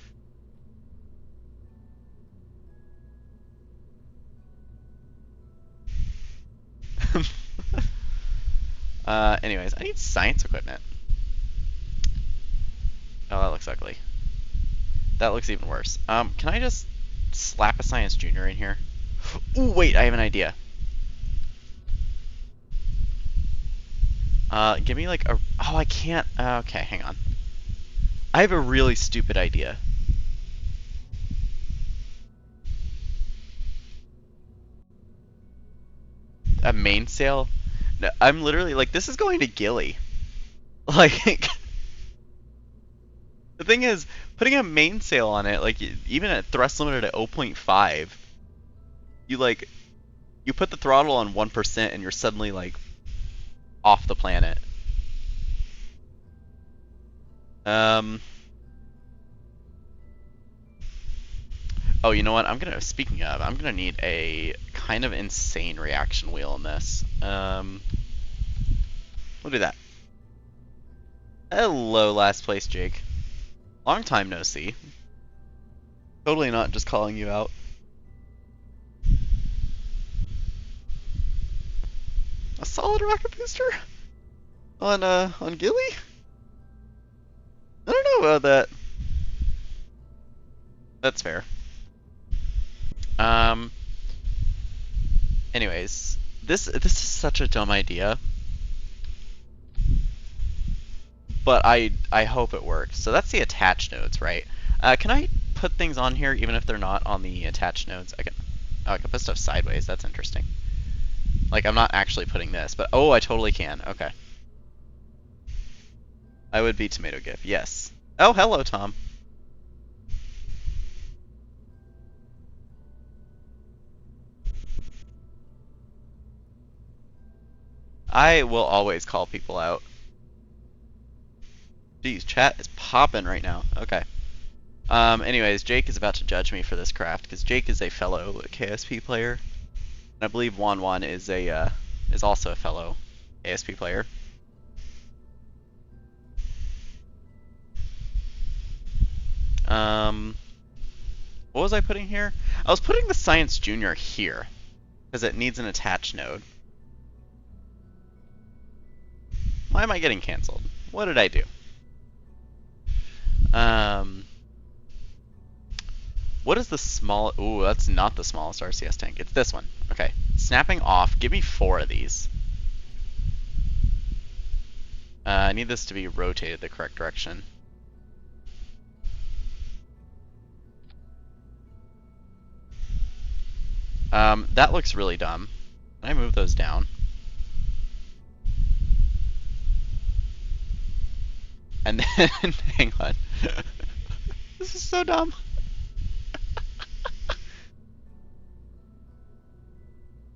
Anyways, I need science equipment. Oh, that looks ugly. That looks even worse. Can I just slap a science junior in here? Ooh, wait, I have an idea. Give me like a... Oh, I can't... Okay, hang on. I have a really stupid idea. A mainsail? No, I'm literally like, this is going to Gilly. Like, the thing is, putting a mainsail on it, like, even at thrust limiter at 0.5, you like, you put the throttle on 1% and you're suddenly like off the planet. Oh, you know what? Speaking of, I'm gonna need a kind of insane reaction wheel in this. We'll do that. Hello, last place, Jake. Long time no see. Totally not just calling you out. A solid rocket booster? On Gilly? I don't know about that. That's fair. Anyways, this is such a dumb idea, but I hope it works. So that's the attached nodes, right? Can I put things on here even if they're not on the attached nodes? I can put stuff sideways. That's interesting. Like, I'm not actually putting this, but oh, I totally can. Okay. I would be tomato gif. Yes. Oh, hello, Tom. I will always call people out. Geez, chat is popping right now. Okay. Anyways, Jake is about to judge me for this craft because Jake is a fellow KSP player, and I believe Wan is also a fellow KSP player. What was I putting here? I was putting the Science Junior here because it needs an attached node. Why am I getting canceled? What did I do? What is the small... Ooh, that's not the smallest RCS tank. It's this one. Okay. Snapping off. Give me 4 of these. I need this to be rotated the correct direction. That looks really dumb. Can I move those down? And then, hang on. This is so dumb.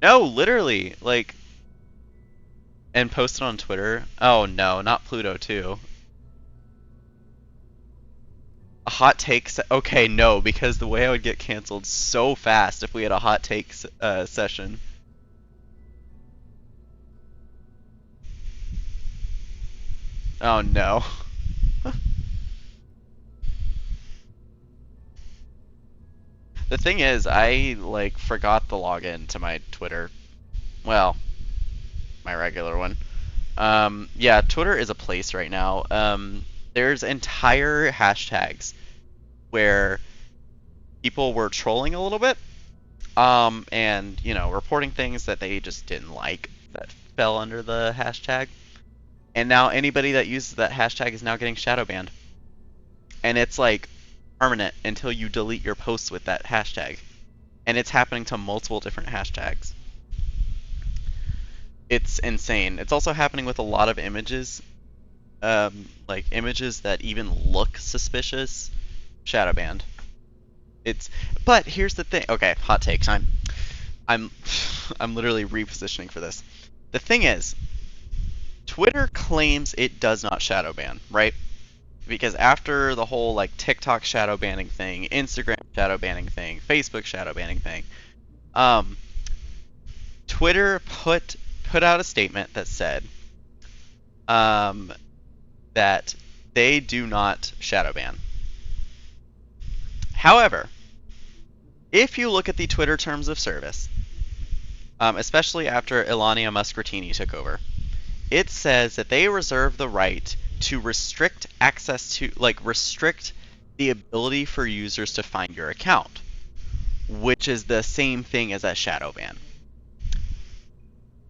No, literally, like, and post it on Twitter. Oh no, not Pluto too. A hot take. Okay, no, because the way I would get canceled so fast if we had a hot take session. Oh no. The thing is, I like forgot the login to my Twitter. Well, my regular one. Yeah, Twitter is a place right now. There's entire hashtags where people were trolling a little bit, and you know, reporting things that they just didn't like that fell under the hashtag. And now anybody that uses that hashtag is now getting shadow banned. And it's like permanent until you delete your posts with that hashtag. And it's happening to multiple different hashtags. It's insane. It's also happening with a lot of images. Like images that even look suspicious, shadow banned. It's, but here's the thing. Okay, hot takes. I'm, I'm literally repositioning for this. The thing is, Twitter claims it does not shadow ban, right? Because after the whole like TikTok shadow banning thing, Instagram shadow banning thing, Facebook shadow banning thing, um, Twitter put out a statement that said um, that they do not shadow ban. However, if you look at the Twitter terms of service, especially after Ilania Muscatini took over, it says that they reserve the right to restrict access to, like, restrict the ability for users to find your account, which is the same thing as a shadow ban.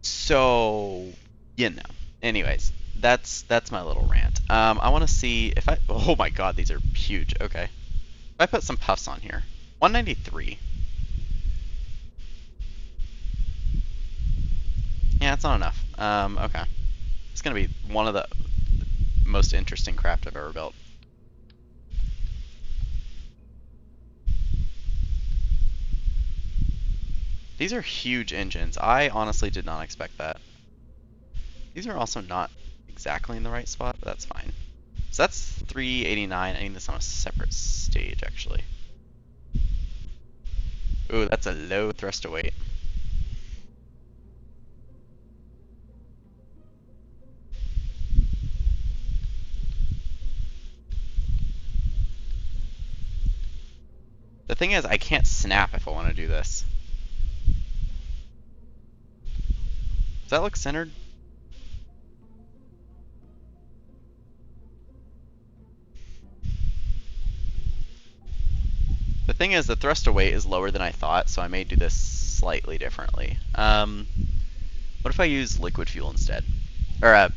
So, you know. Anyways, that's my little rant. I want to see if I. Oh my God, these are huge. Okay, if I put some puffs on here, 193. Yeah, it's not enough. Okay. It's gonna be one of the most interesting craft I've ever built. These are huge engines. I honestly did not expect that. These are also not exactly in the right spot, but that's fine. So that's 389. I need this on a separate stage, actually. Ooh, that's a low thrust to weight. The thing is, I can't snap if I want to do this. Does that look centered? The thing is, the thrust to weight is lower than I thought, so I may do this slightly differently. What if I use liquid fuel instead? Or,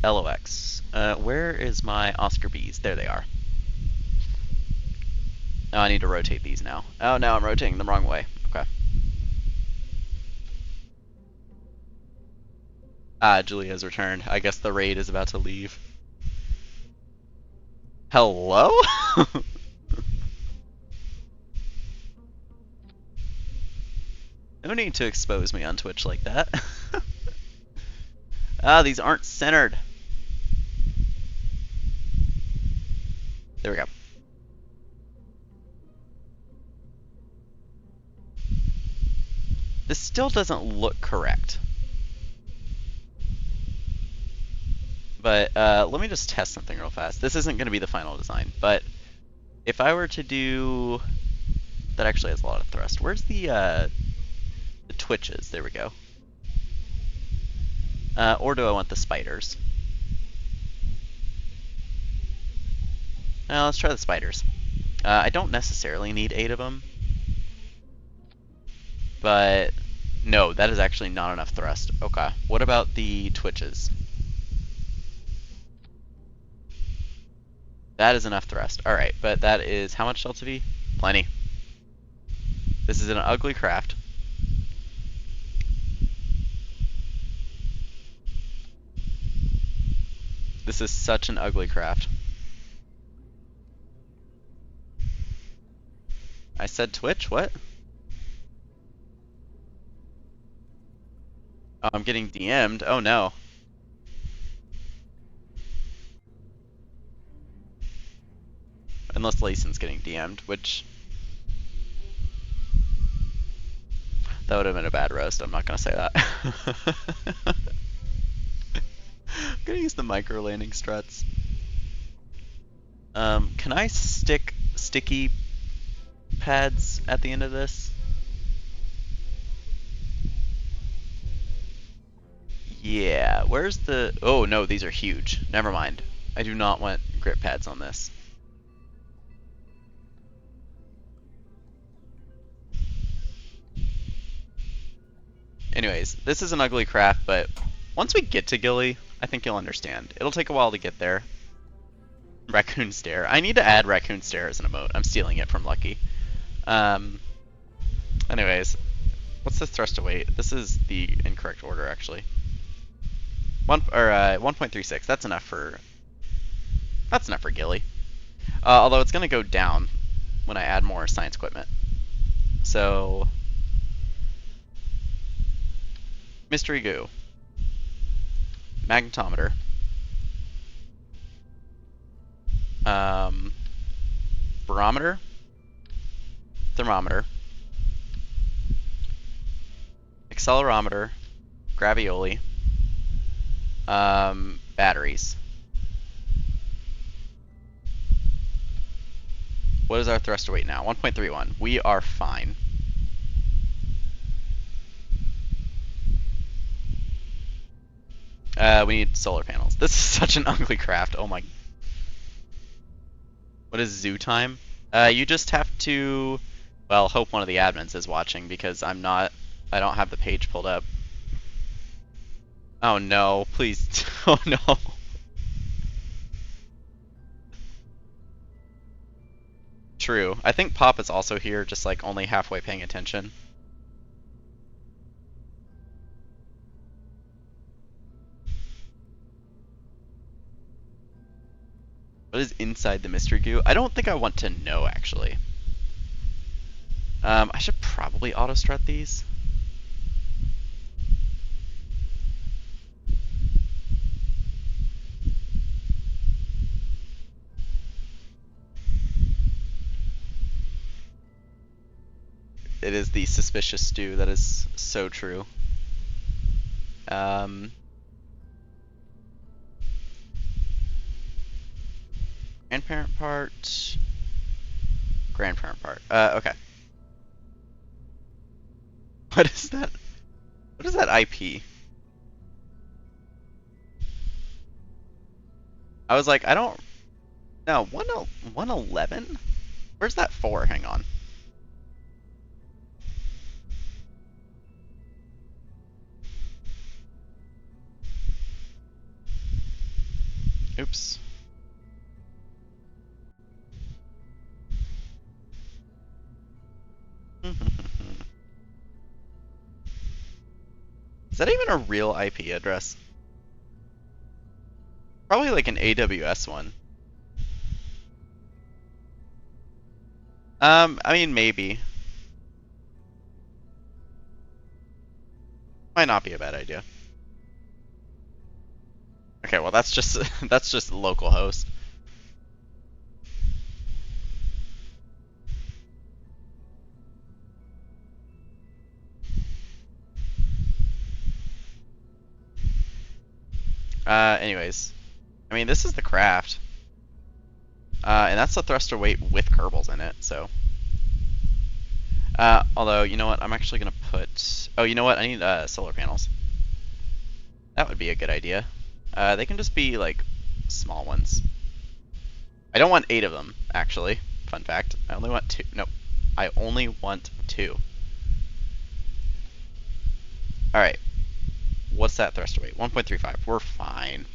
LOX. Where is my Oscar Bs? There they are. Oh, I need to rotate these now. Oh, now I'm rotating the wrong way. Okay. Julia's returned. I guess the raid is about to leave. Hello? No need to expose me on Twitch like that. These aren't centered. There we go. This still doesn't look correct. But let me just test something real fast. This isn't going to be the final design, but if I were to do... That actually has a lot of thrust. Where's the twitches? There we go. Or do I want the spiders? Let's try the spiders. I don't necessarily need 8 of them. But no, that is actually not enough thrust. Okay. What about the twitches? That is enough thrust. Alright, but that is how much delta V? Plenty. This is an ugly craft. This is such an ugly craft. I said Twitch? What? Oh, I'm getting DM'd. Oh no. Unless Layson's getting DM'd, which... That would have been a bad roast, I'm not gonna say that. I'm gonna use the micro landing struts. Can I stick sticky pads at the end of this? Yeah, where's the... Oh no, these are huge. Never mind. I do not want grip pads on this. Anyways, this is an ugly craft, but once we get to Gilly, I think you'll understand. It'll take a while to get there. Raccoon Stare. I need to add Raccoon Stare as an emote. I'm stealing it from Lucky. Anyways, what's the thrust to weight? This is the incorrect order, actually. 1.36. That's enough for Gilly. Although it's going to go down when I add more science equipment. So, mystery goo, magnetometer, barometer, thermometer, accelerometer, gravioli, batteries. What is our thruster weight now? 1.31. We are fine. We need solar panels. This is such an ugly craft. Oh my. What is zoo time? You just have to, well, hope one of the admins is watching because I don't have the page pulled up. Oh no, please. Oh no. True. I think Pop is also here, just like only halfway paying attention. What is inside the mystery goo? I don't think I want to know, actually. I should probably auto-strut these. It is the suspicious stew. That is so true. Grandparent part. Grandparent part. Okay. What is that? What is that IP? I was like, I don't. No, 111? Where's that for? Hang on. Oops. Is that even a real IP address? Probably like an AWS one. I mean, maybe. Might not be a bad idea. Okay, well that's just that's just localhost. Anyways. I mean, this is the craft. And that's the thruster weight with Kerbals in it, so. Although, you know what, I'm actually gonna put... Oh, you know what, I need solar panels. That would be a good idea. They can just be, like, small ones. I don't want 8 of them, actually. Fun fact. I only want 2. No, I only want 2. Alright. What's that thruster weight? 1.35. We're fine.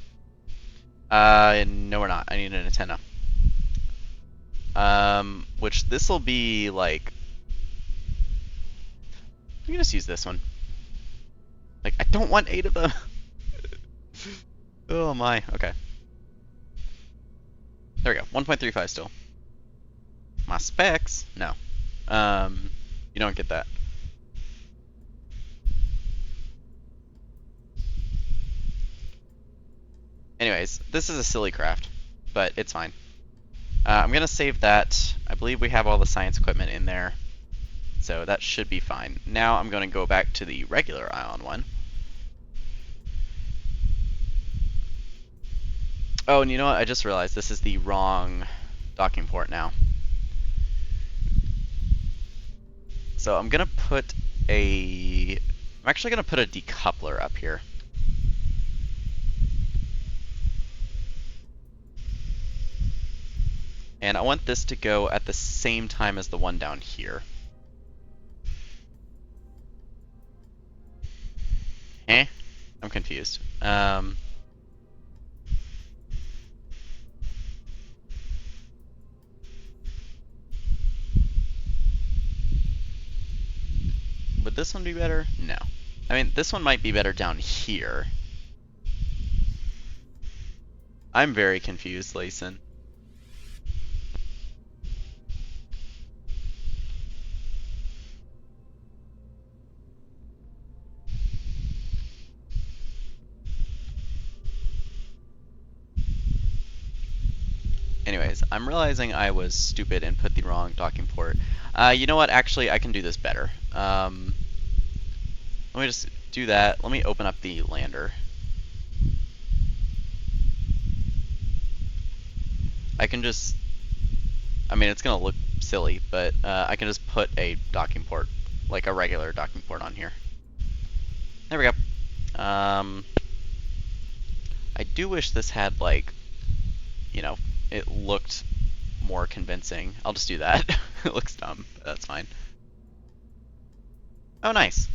No we're not. I need an antenna. Which this'll be, like... I'm gonna just use this one. Like, I don't want 8 of them. Oh my, okay. There we go, 1.35 still. My specs? No. You don't get that. Anyways, this is a silly craft, but it's fine. I'm gonna save that. I believe we have all the science equipment in there, so that should be fine. Now I'm gonna go back to the regular ion one. Oh, and you know what? I just realized this is the wrong docking port now. So I'm gonna put a... I'm actually gonna put a decoupler up here. And I want this to go at the same time as the one down here. I'm confused. Would this one be better? No. I mean, this one might be better down here. I'm very confused, Layson. guys. I'm realizing I was stupid and put the wrong docking port. You know what? Actually, I can do this better. Let me just do that. Let me open up the lander. I can just... I mean, it's going to look silly, but I can just put a docking port, like a regular docking port on here. There we go. I do wish this had, like, you know, it looked more convincing. I'll just do that. It looks dumb, but that's fine. Oh, nice.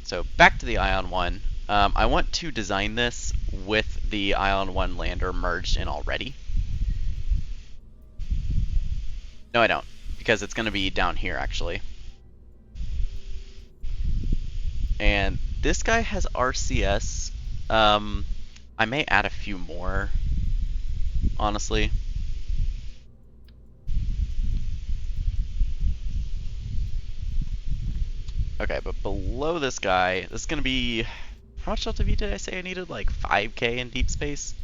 So back to the Ion 1. I want to design this with the Ion 1 lander merged in already. No, I don't, because it's going to be down here, actually. And this guy has RCS. I may add a few more, honestly. Okay, but below this guy, this is going to be... How much delta V did I say I needed? Like 5K in deep space?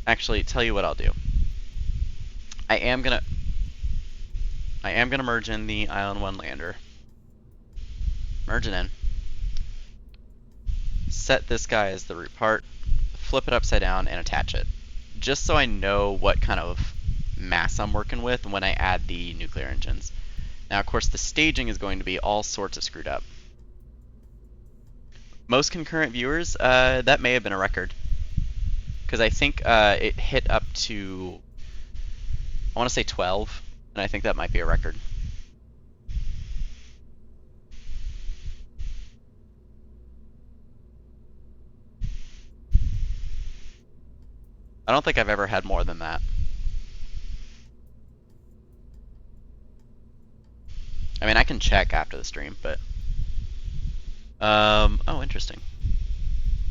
Actually, tell you what I'll do. I am gonna merge in the Ion 1 lander. Merge it in. Set this guy as the root part, flip it upside down, and attach it. Just so I know what kind of mass I'm working with when I add the nuclear engines. Now, of course, the staging is going to be all sorts of screwed up. Most concurrent viewers, that may have been a record. Because I think it hit up to, I want to say 12, and I think that might be a record. I don't think I've ever had more than that. I mean, I can check after the stream, but... oh, interesting.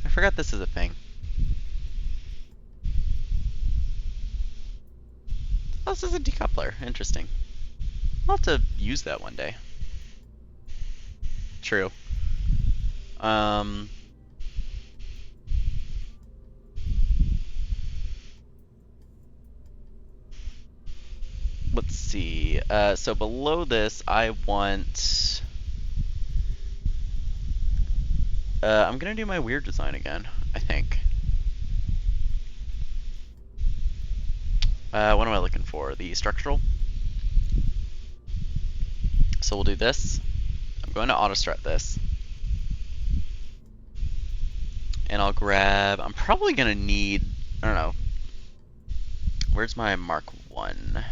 I forgot this is a thing. Oh, this is a decoupler. Interesting. I'll have to use that one day. True. Let's see. So below this, I want... I'm gonna do my weird design again, I think. What am I looking for? The structural? So we'll do this. I'm going to auto-strut this. And I'll grab... I'm probably gonna need... I don't know. Where's my Mark 1?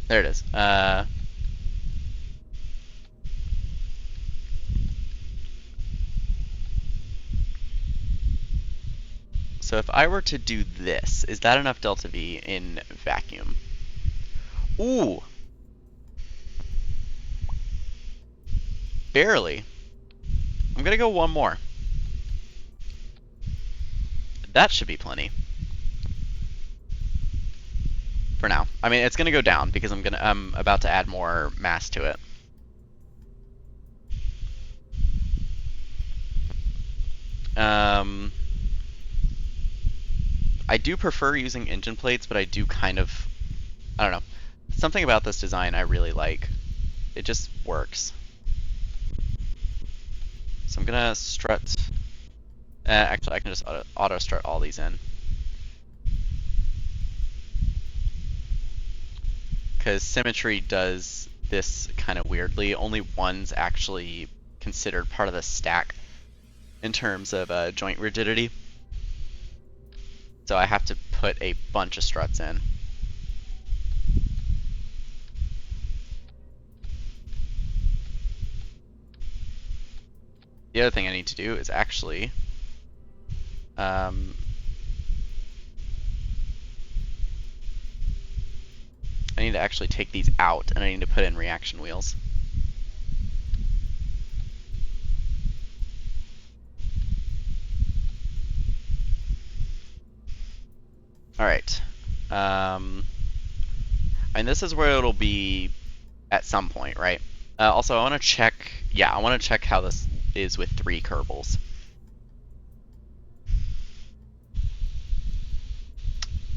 There it is. So if I were to do this, is that enough delta V in vacuum? Ooh! Barely. I'm gonna go one more. That should be plenty. For now. I mean, it's gonna go down because I'm about to add more mass to it. I do prefer using engine plates, but I do kind of, I don't know. Something about this design I really like. It just works. So I'm gonna strut. Actually, I can just auto strut all these in. Because symmetry does this kind of weirdly. Only one's actually considered part of the stack in terms of joint rigidity. So I have to put a bunch of struts in. The other thing I need to do is actually I need to actually take these out, and I need to put in reaction wheels. Alright. And this is where it'll be at some point, right? Also, I want to check. Yeah, I want to check how this is with 3 Kerbals.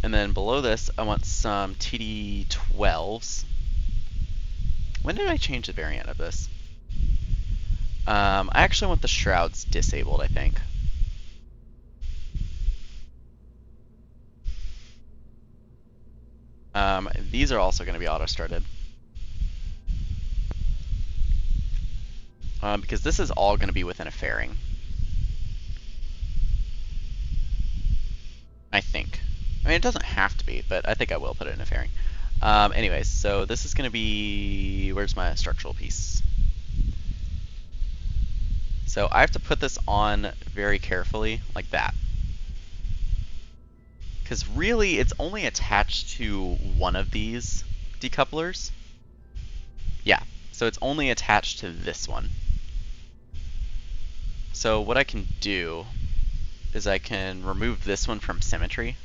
And then below this, I want some TD12s. When did I change the variant of this? I actually want the shrouds disabled, I think. These are also going to be auto-started. Because this is all going to be within a fairing. I think. I mean, it doesn't have to be, but I think I will put it in a fairing. Anyways, so this is going to be... Where's my structural piece? So I have to put this on very carefully, like that. Because really, it's only attached to one of these decouplers. Yeah, so it's only attached to this one. So what I can do is I can remove this one from symmetry.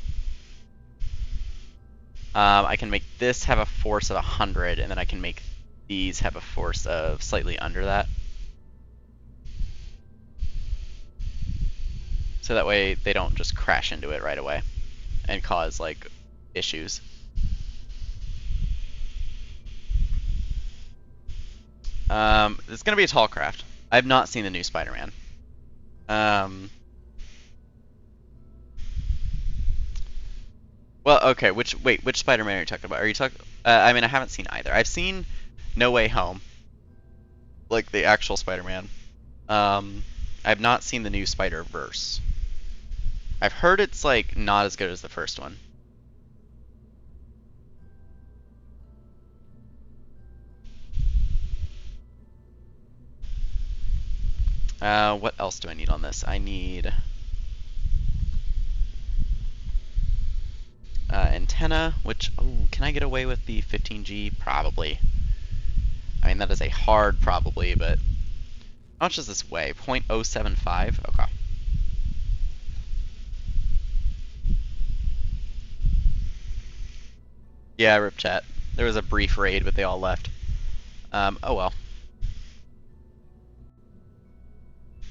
I can make this have a force of 100, and then I can make these have a force of slightly under that. So that way they don't just crash into it right away and cause like issues. It's gonna be a tall craft. I've not seen the new Spider-Man. Well, okay. Which Spider-Man are you talking about? Are you talking? I mean, I haven't seen either. I've seen No Way Home, like the actual Spider-Man. I've not seen the new Spider-Verse. I've heard it's like not as good as the first one. What else do I need on this? I need antenna, which, oh, can I get away with the 15G? Probably. I mean, that is a hard probably, but how much does this weigh? 0.075? Okay. Yeah, rip chat. There was a brief raid, but they all left. Oh well.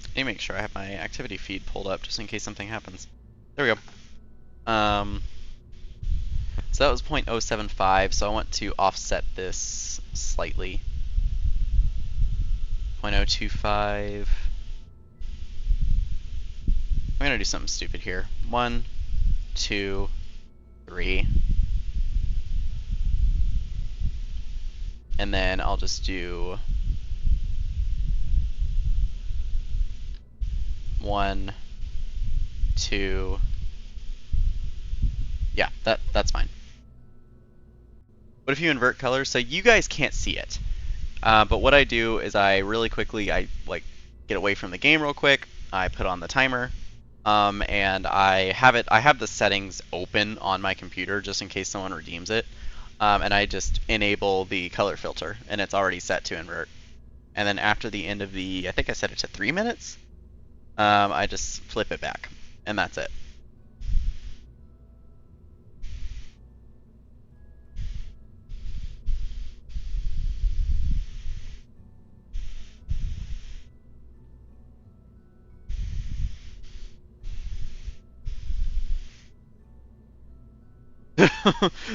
I need to make sure I have my activity feed pulled up just in case something happens. There we go. So that was 0.075, so I want to offset this slightly. 0.025. I'm gonna do something stupid here. 1, 2, 3. And then I'll just do 1, 2. Yeah, that's fine. What if you invert colors? So you guys can't see it. But what I do is I really quickly, I like get away from the game real quick. I put on the timer, and I have the settings open on my computer just in case someone redeems it. And I just enable the color filter, and it's already set to invert. And then after the end of the, I think I set it to 3 minutes, I just flip it back, and that's it.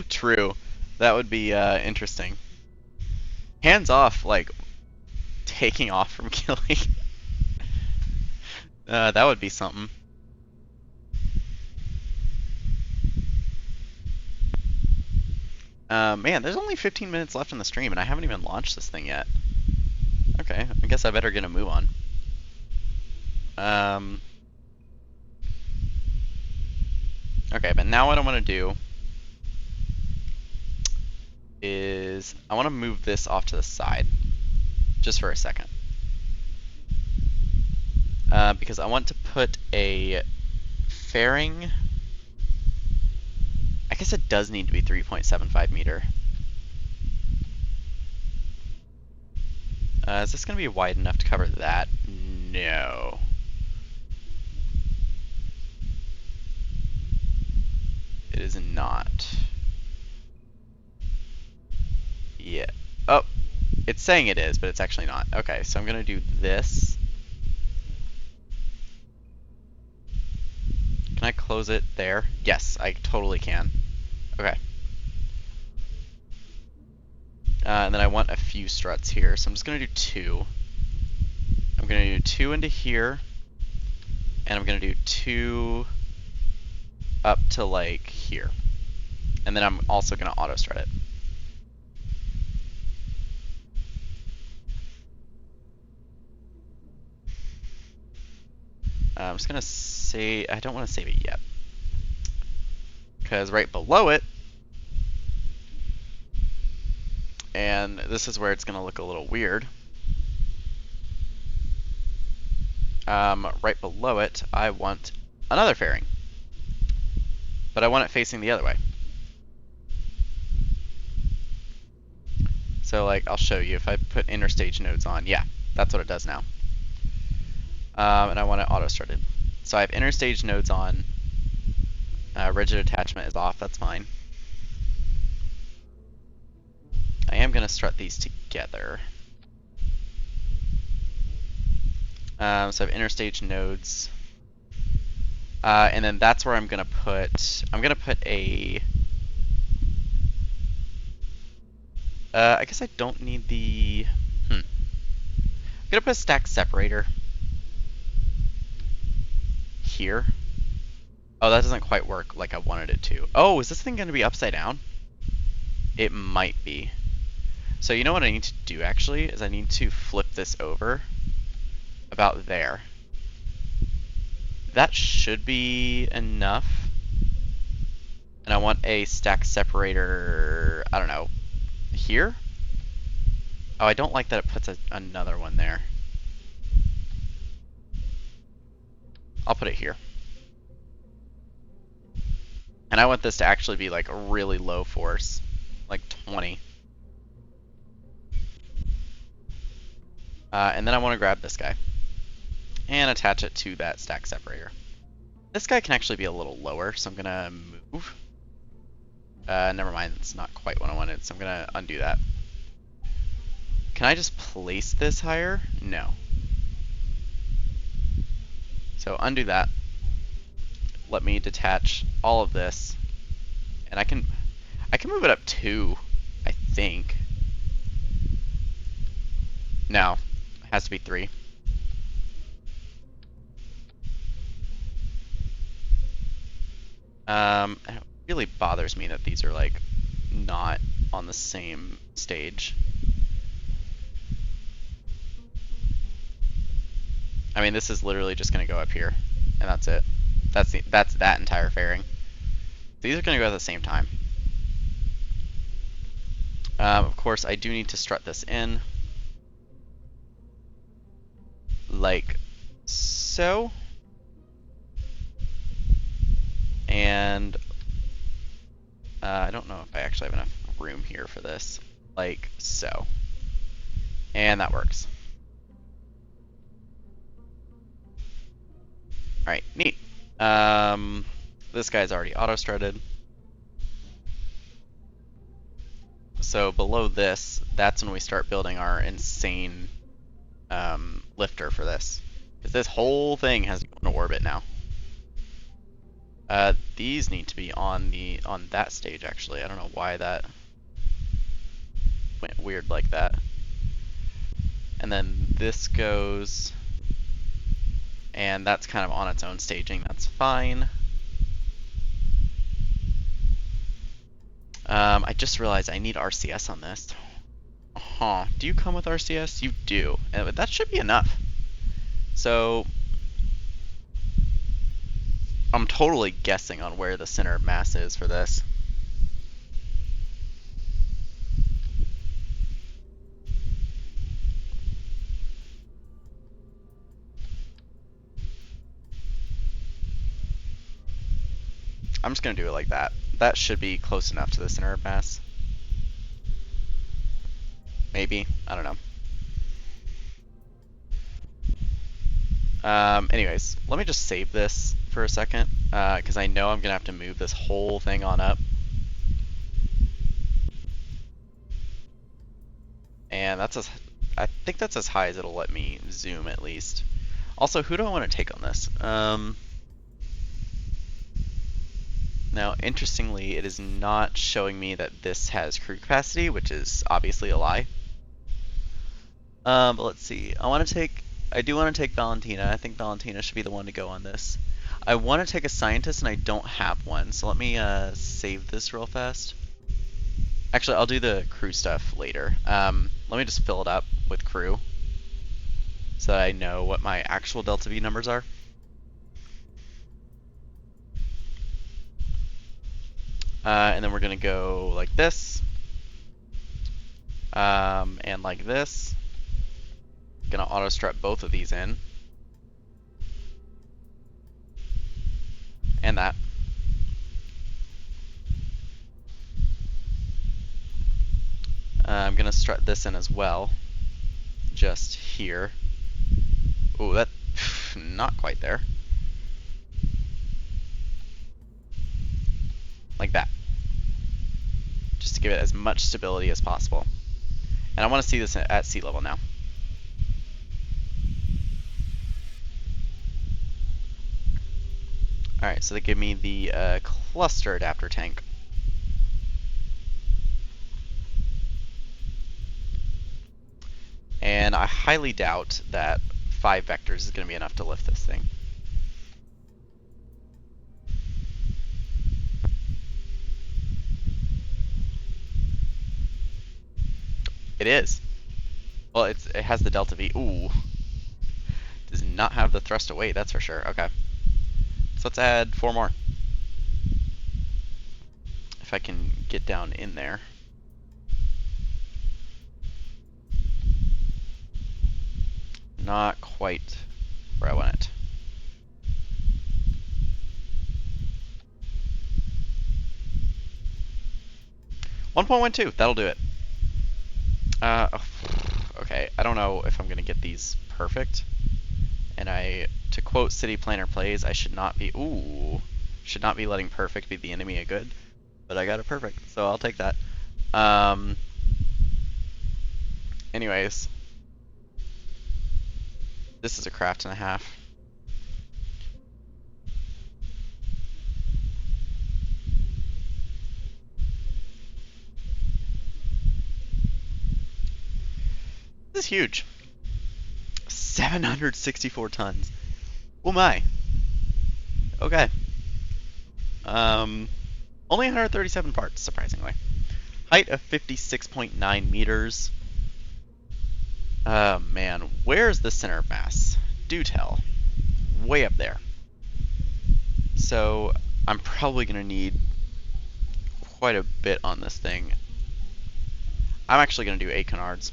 True. That would be interesting. Hands off, like taking off from killing. That would be something. Man, there's only 15 minutes left in the stream, and I haven't even launched this thing yet. Okay, I guess I better get a move on. Okay, but now what I want to do is I want to move this off to the side, just for a second. Because I want to put a fairing. I guess it does need to be 3.75 meter. Is this going to be wide enough to cover that? No. It is not. Yeah. Oh, It's saying it is, but it's actually not. Okay, so I'm gonna do this. Can I close it there? Yes, I totally can. Okay. And then I want a few struts here, so I'm just gonna do 2. I'm gonna do 2 into here, and I'm gonna do 2 up to like here. And then I'm also gonna auto strut it. I'm just gonna say, I don't wanna save it yet. Because right below it, and this is where it's gonna look a little weird. Right below it, I want another fairing. But I want it facing the other way. So like, I'll show you. If I put interstage nodes on, yeah, that's what it does now. And I want it auto-strutted. So I have interstage nodes on. Rigid attachment is off, that's fine. I am going to strut these together. So I have interstage nodes. And then that's where I'm going to put a... I guess I don't need the... I'm going to put a stack separator here. Oh, that doesn't quite work like I wanted it to. Oh, is this thing going to be upside down? It might be. So you know what I need to do actually, is I need to flip this over about there. That should be enough. And I want a stack separator, I don't know, here? Oh, I don't like that it puts another one there. I'll put it here. And I want this to actually be like a really low force, like 20. And then I want to grab this guy and attach it to that stack separator. This guy can actually be a little lower, so I'm going to move. Never mind, it's not quite what I wanted, so I'm going to undo that. Can I just place this higher? No. So undo that. Let me detach all of this. And I can move it up 2, I think. No, it has to be 3. It really bothers me that these are like not on the same stage. I mean, this is literally just going to go up here, and that's it. That's that entire fairing. These are going to go at the same time. Of course, I do need to strut this in, like so. And I don't know if I actually have enough room here for this, like so. And that works. Alright, neat. This guy's already auto-strutted. So below this, that's when we start building our insane lifter for this. Because this whole thing has gone to orbit now. These need to be on that stage actually. I don't know why that went weird like that. And then this goes, and that's kind of on its own staging. That's fine. I just realized I need RCS on this. Do you come with RCS? You do. And that should be enough. So I'm totally guessing on where the center of mass is for this. I'm just going to do it like that. That should be close enough to the center of mass. Maybe. I don't know. Anyways, let me just save this for a second, because I know I'm going to have to move this whole thing on up. And I think that's as high as it'll let me zoom at least. Also, who do I want to take on this? Now, interestingly, it is not showing me that this has crew capacity, which is obviously a lie. But let's see. I do want to take Valentina. I think Valentina should be the one to go on this. I want to take a scientist, and I don't have one, so let me save this real fast. Actually, I'll do the crew stuff later. Let me just fill it up with crew, so that I know what my actual delta V numbers are. And then we're going to go like this, and like this. Gonna auto strut both of these in, and that. I'm gonna strut this in as well, just here. Ooh, that not quite there. Like that, just to give it as much stability as possible. And I want to see this at sea level now. Alright, so they give me the cluster adapter tank. And I highly doubt that 5 vectors is going to be enough to lift this thing. It is. Well, it has the delta V. Ooh. Does not have the thrust away, that's for sure. Okay. So let's add 4 more. If I can get down in there. Not quite where I want it. $1.12, that'll do it. Okay, I don't know if I'm gonna get these perfect. And to quote City Planner Plays, I should not be letting perfect be the enemy of good. But I got it perfect, so I'll take that. Anyways. This is a craft and a half. This is huge. 764 tons. Oh my. Okay. Only 137 parts, surprisingly. Height of 56.9 meters. Oh man, where's the center of mass? Do tell. Way up there. So I'm probably gonna need quite a bit on this thing. I'm actually gonna do 8 canards.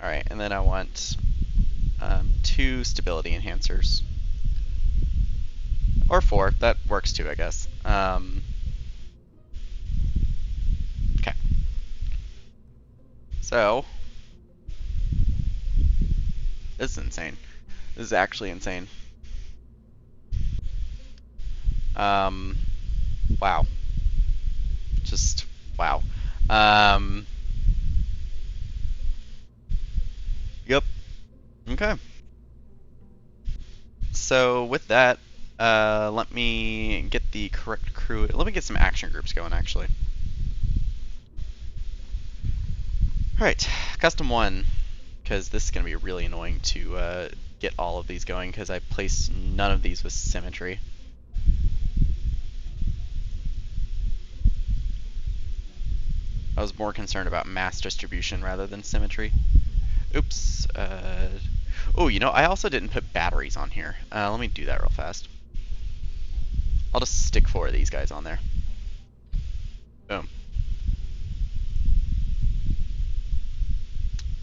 Alright, and then I want 2 stability enhancers. Or 4, that works too, I guess. Okay. So, this is insane. This is actually insane. Wow. Just, wow. Yep. Okay. So with that, let me get the correct crew. Let me get some action groups going, actually. Alright, custom 1, because this is going to be really annoying to get all of these going, because I placed none of these with symmetry. I was more concerned about mass distribution rather than symmetry. Oops. Oh, you know, I also didn't put batteries on here. Let me do that real fast. I'll just stick 4 of these guys on there. Boom.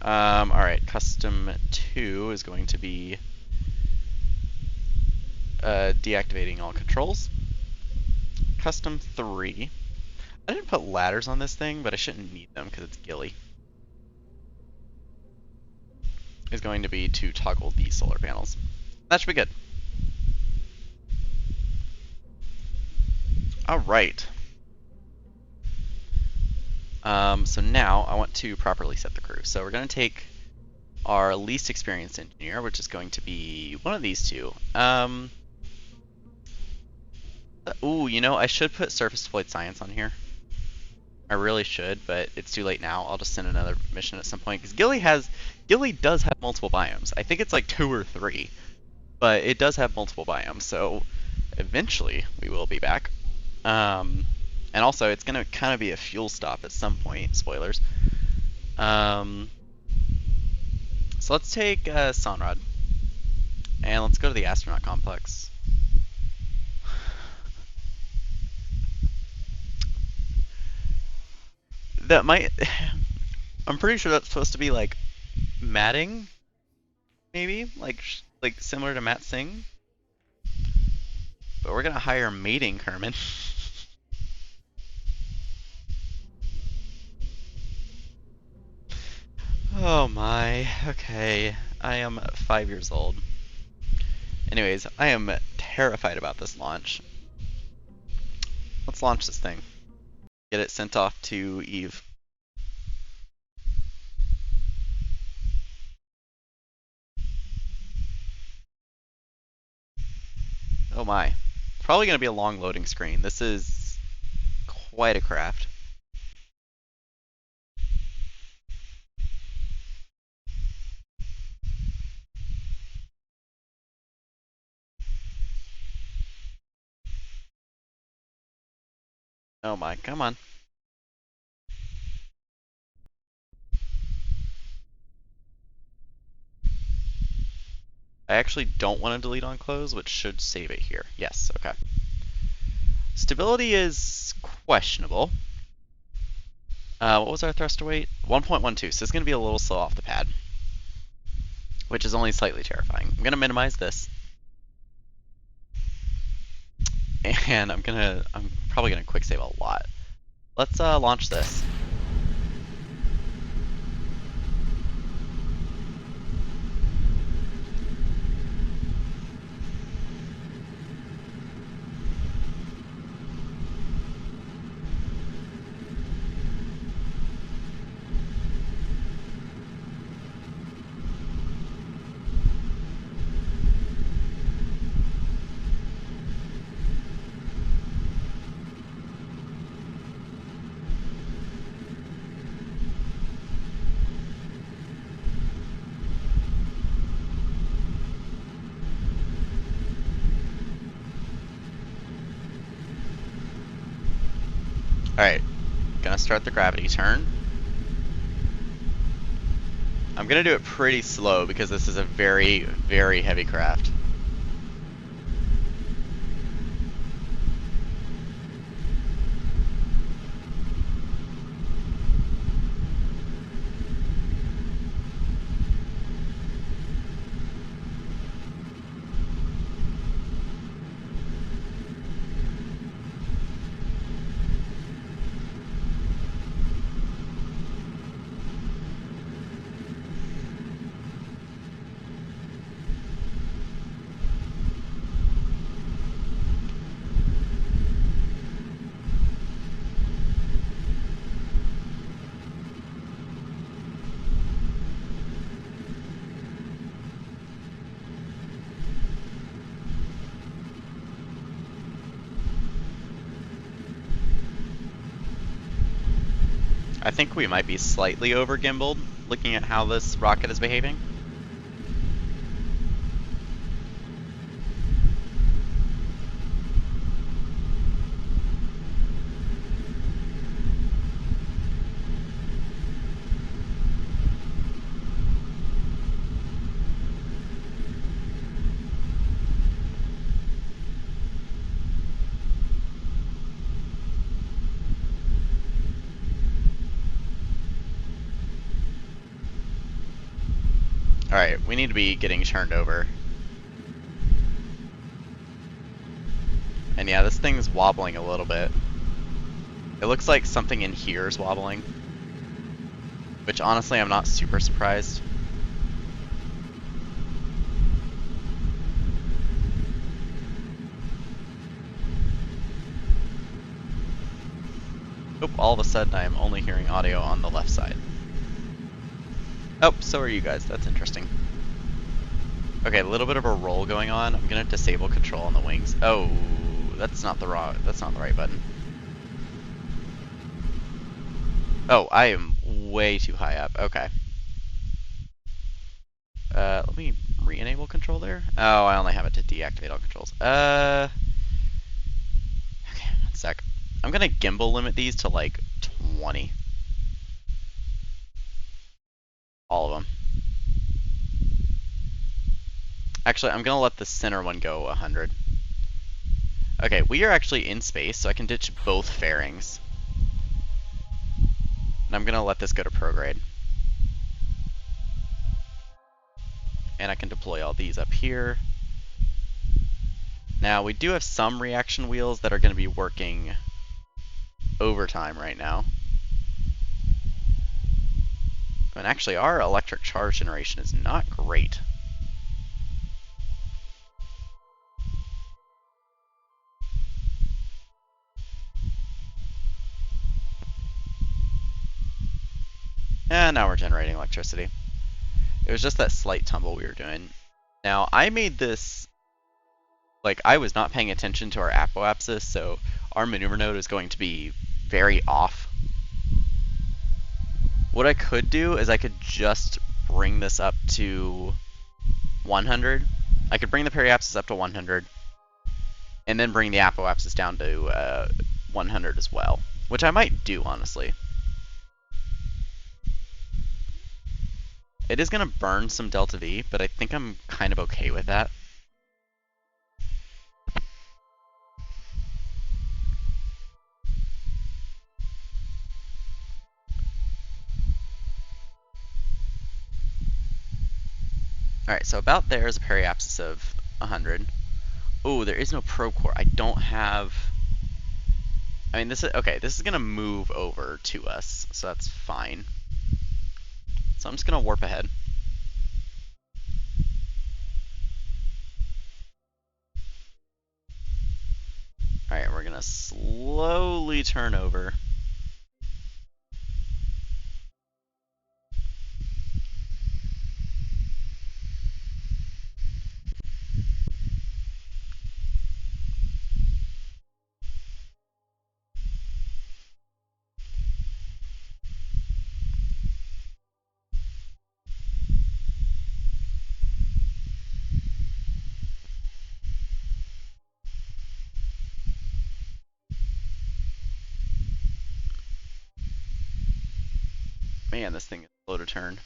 Alright, custom 2 is going to be deactivating all controls. Custom 3. I didn't put ladders on this thing, but I shouldn't need them because it's ghillie. is going to be to toggle the solar panels. That should be good. All right. So now I want to properly set the crew. So we're going to take our least experienced engineer, which is going to be one of these two. Ooh, you know, I should put surface deployed science on here. I really should, but it's too late now. I'll just send another mission at some point because Gilly does have multiple biomes. I think it's like 2 or 3, but it does have multiple biomes. So eventually we will be back. And also it's gonna kind of be a fuel stop at some point. Spoilers. So let's take Sonrod and let's go to the astronaut complex. That might. I'm pretty sure that's supposed to be like matting, maybe like similar to Matt Singh. But we're gonna hire mating Kerman. Oh my. Okay, I am 5 years old. Anyways, I am terrified about this launch. Let's launch this thing. Get it sent off to Eve. Oh my. It's probably going to be a long loading screen. This is quite a craft. Oh my, come on. I actually don't want to delete on close, which should save it here. Yes, okay. Stability is questionable. What was our thruster weight? 1.12, so it's going to be a little slow off the pad, which is only slightly terrifying. I'm going to minimize this. And I'm probably going to quick save a lot. Let's launch this. Alright, gonna start the gravity turn. I'm gonna do it pretty slow because this is a very, very heavy craft. I think we might be slightly over gimbaled, looking at how this rocket is behaving. Alright, we need to be getting turned over. And yeah, this thing's wobbling a little bit. It looks like something in here is wobbling. Which honestly, I'm not super surprised. Oh, all of a sudden I am only hearing audio on the left side. Oh, so are you guys. That's interesting. Okay, a little bit of a roll going on. I'm gonna disable control on the wings. Oh, that's not the right button. Oh, I am way too high up. Okay. Let me re-enable control there. Oh, I only have it to deactivate all controls. Okay, one sec. I'm gonna gimbal limit these to like 20. All of them. Actually, I'm gonna let the center one go 100. Okay, we are actually in space, so I can ditch both fairings. And I'm gonna let this go to prograde. And I can deploy all these up here. Now, we do have some reaction wheels that are going to be working overtime right now. And actually, our electric charge generation is not great. And now we're generating electricity. It was just that slight tumble we were doing. Now, I made this, like, I was not paying attention to our apoapsis, so our maneuver node is going to be very off. What I could do is I could just bring this up to 100. I could bring the periapsis up to 100, and then bring the apoapsis down to 100 as well, which I might do, honestly. It is going to burn some delta V, but I think I'm kind of okay with that. Alright, so about there is a periapsis of 100. Oh, there is no probe core. I don't have... I mean, this is... Okay, this is going to move over to us, so that's fine. So I'm just going to warp ahead. Alright, we're going to slowly turn over. Man, this thing is slow to turn.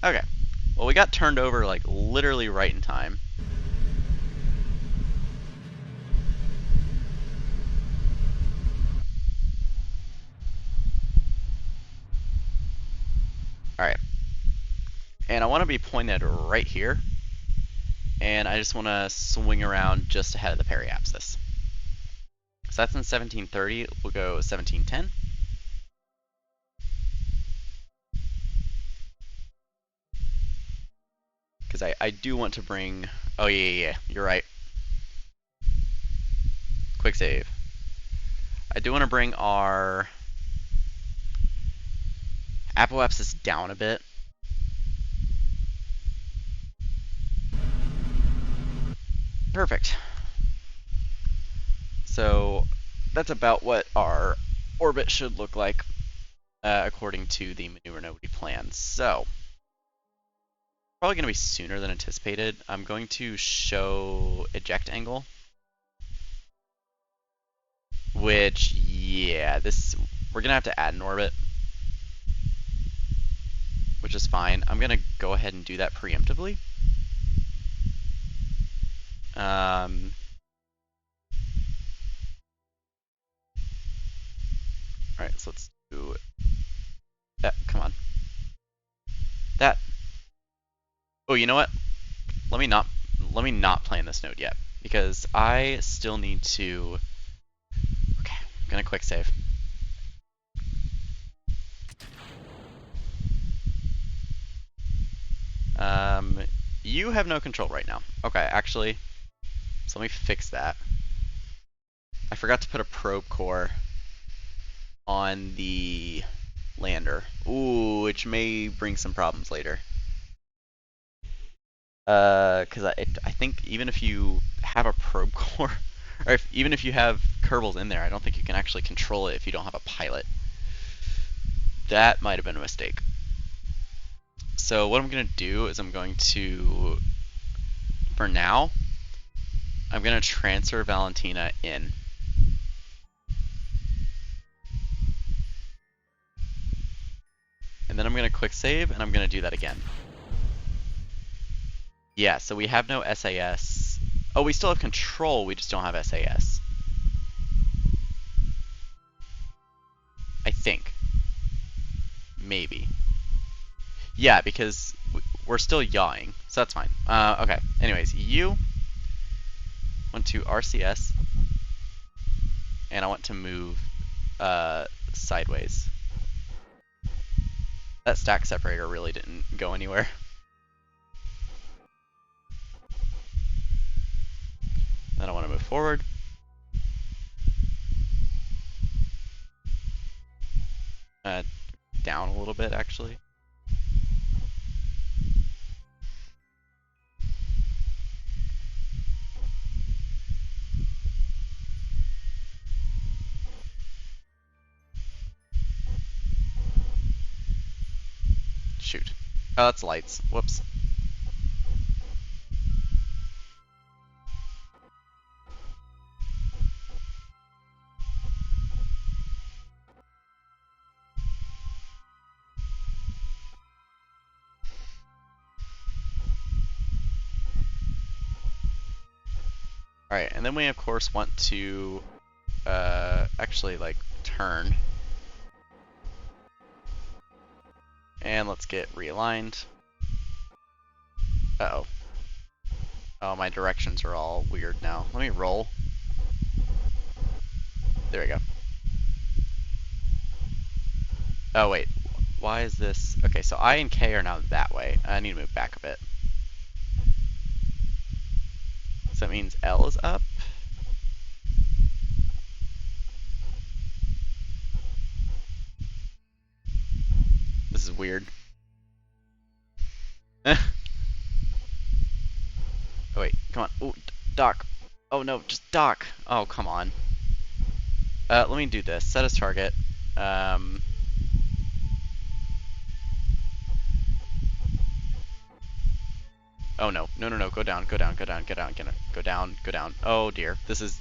Okay. Well, we got turned over, like, literally right in time. Alright. And I want to be pointed right here. And I just want to swing around just ahead of the periapsis. So that's in 1730. We'll go 1710. Because I do want to bring... Oh, yeah, you're right. Quick save. I do want to bring our apoapsis down a bit. Perfect. So that's about what our orbit should look like according to the maneuver node we planned. So probably going to be sooner than anticipated. I'm going to show eject angle, which, yeah, we're going to have to add an orbit, which is fine. I'm going to go ahead and do that preemptively. Alright, so let's do that. Come on. That. Oh, you know what? Let me not plan this node yet, because I still need to gonna quick save. You have no control right now. Okay, actually, so let me fix that. I forgot to put a probe core on the lander. Ooh, which may bring some problems later. Because I think even if you have a probe core, or even if you have Kerbals in there, I don't think you can actually control it if you don't have a pilot. That might have been a mistake. So what I'm going to do is I'm going to, for now, I'm going to transfer Valentina in. And then I'm going to quick save, and I'm going to do that again. Yeah, so we have no SAS. Oh, we still have control, we just don't have SAS. I think. Maybe. Yeah, because we're still yawing, so that's fine. Okay, anyways, you want to RCS, and I want to move sideways. That stack separator really didn't go anywhere. Then I want to move forward. Down a little bit, actually. Shoot. Oh, that's lights. Whoops. Alright, and then we of course want to actually like turn. And let's get realigned. Uh-oh. Oh, my directions are all weird now. Let me roll. There we go. Oh wait, why is this? Okay, so I and K are now that way. I need to move back a bit. So that means L is up. This is weird. Oh wait, come on. Ooh, dock. Oh no, just dock. Oh, come on. Let me do this. Set as target. Oh no, no, no, no, go down, go down, go down, go down, go down, go down. Oh dear, this is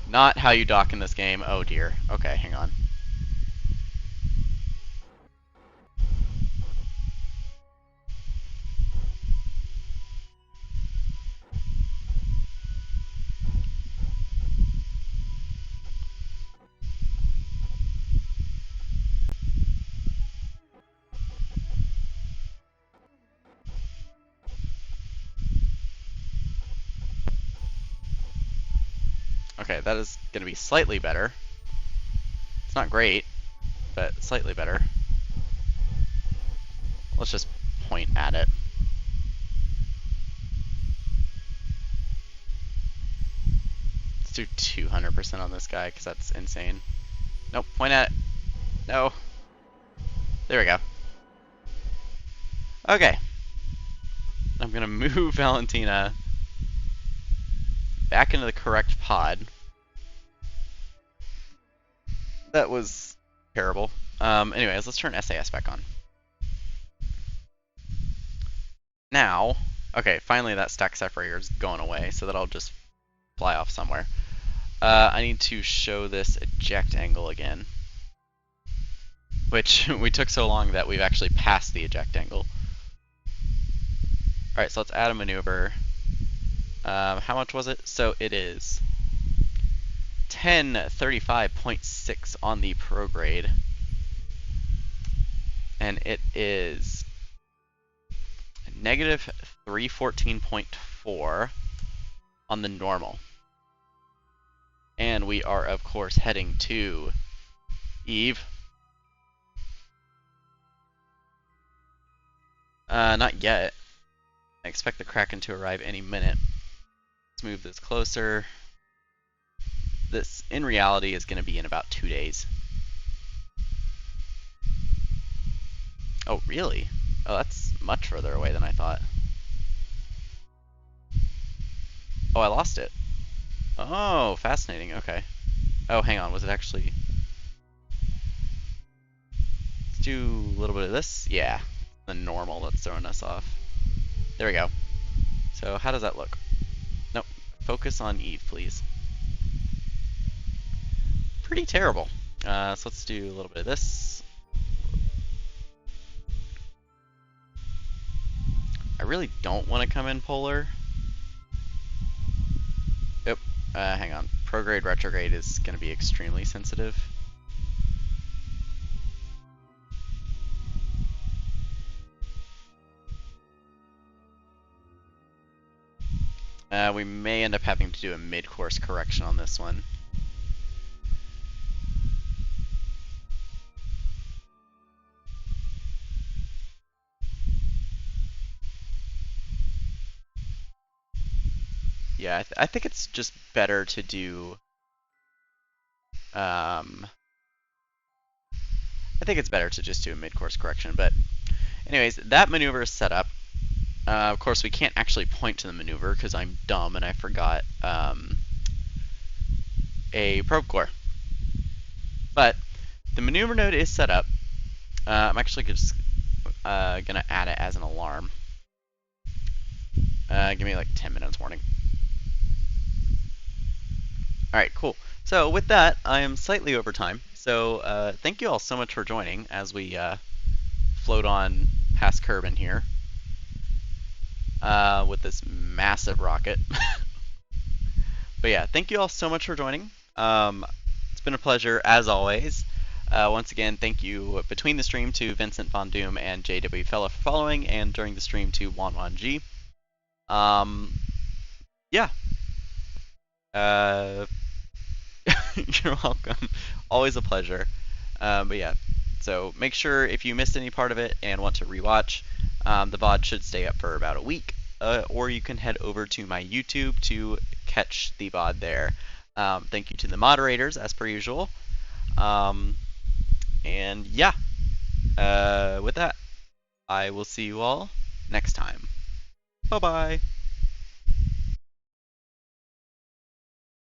not how you dock in this game. Oh dear. Okay, hang on. Okay, that is going to be slightly better. It's not great, but slightly better. Let's just point at it. Let's do 200% on this guy, because that's insane. Nope, point at it. No. There we go. Okay. I'm going to move Valentina back into the correct pod. That was terrible. Anyways, let's turn SAS back on. Now, okay, finally that stack separator is going away, so that I'll just fly off somewhere. I need to show this eject angle again, which we took so long that we've actually passed the eject angle. Alright, so let's add a maneuver. How much was it? So it is 1035.6 on the prograde, and it is negative 314.4 on the normal. And And we are, of course, heading to Eve. Not yet. I expect the Kraken to arrive any minute. Let's move this closer. This, in reality, is going to be in about 2 days. Oh, really? Oh, that's much further away than I thought. Oh, I lost it. Oh, fascinating. Okay. Oh, hang on. Was it actually... Let's do a little bit of this. Yeah. The normal that's throwing us off. There we go. So how does that look? Nope. Focus on Eve, please. Pretty terrible. So let's do a little bit of this. I really don't want to come in polar. Yep. Hang on. Prograde retrograde is going to be extremely sensitive. We may end up having to do a mid-course correction on this one. Yeah, I think it's just better to do... I think it's better to just do a mid-course correction, but anyways, that maneuver is set up. Of course, we can't actually point to the maneuver because I'm dumb and I forgot a probe core. But the maneuver node is set up. I'm actually just going to add it as an alarm. Give me like 10 minutes warning. Alright, cool. So with that, I am slightly over time. So thank you all so much for joining as we float on past Kerbin here with this massive rocket. But yeah, thank you all so much for joining. It's been a pleasure as always. Once again, thank you between the stream to Vincent Von Doom and JW Fella for following, and during the stream to Wanwan Yeah. You're welcome. Always a pleasure. But yeah, so make sure if you missed any part of it and want to rewatch, the VOD should stay up for about a week, or you can head over to my YouTube to catch the VOD there. Thank you to the moderators, as per usual. And yeah, with that, I will see you all next time. Bye-bye.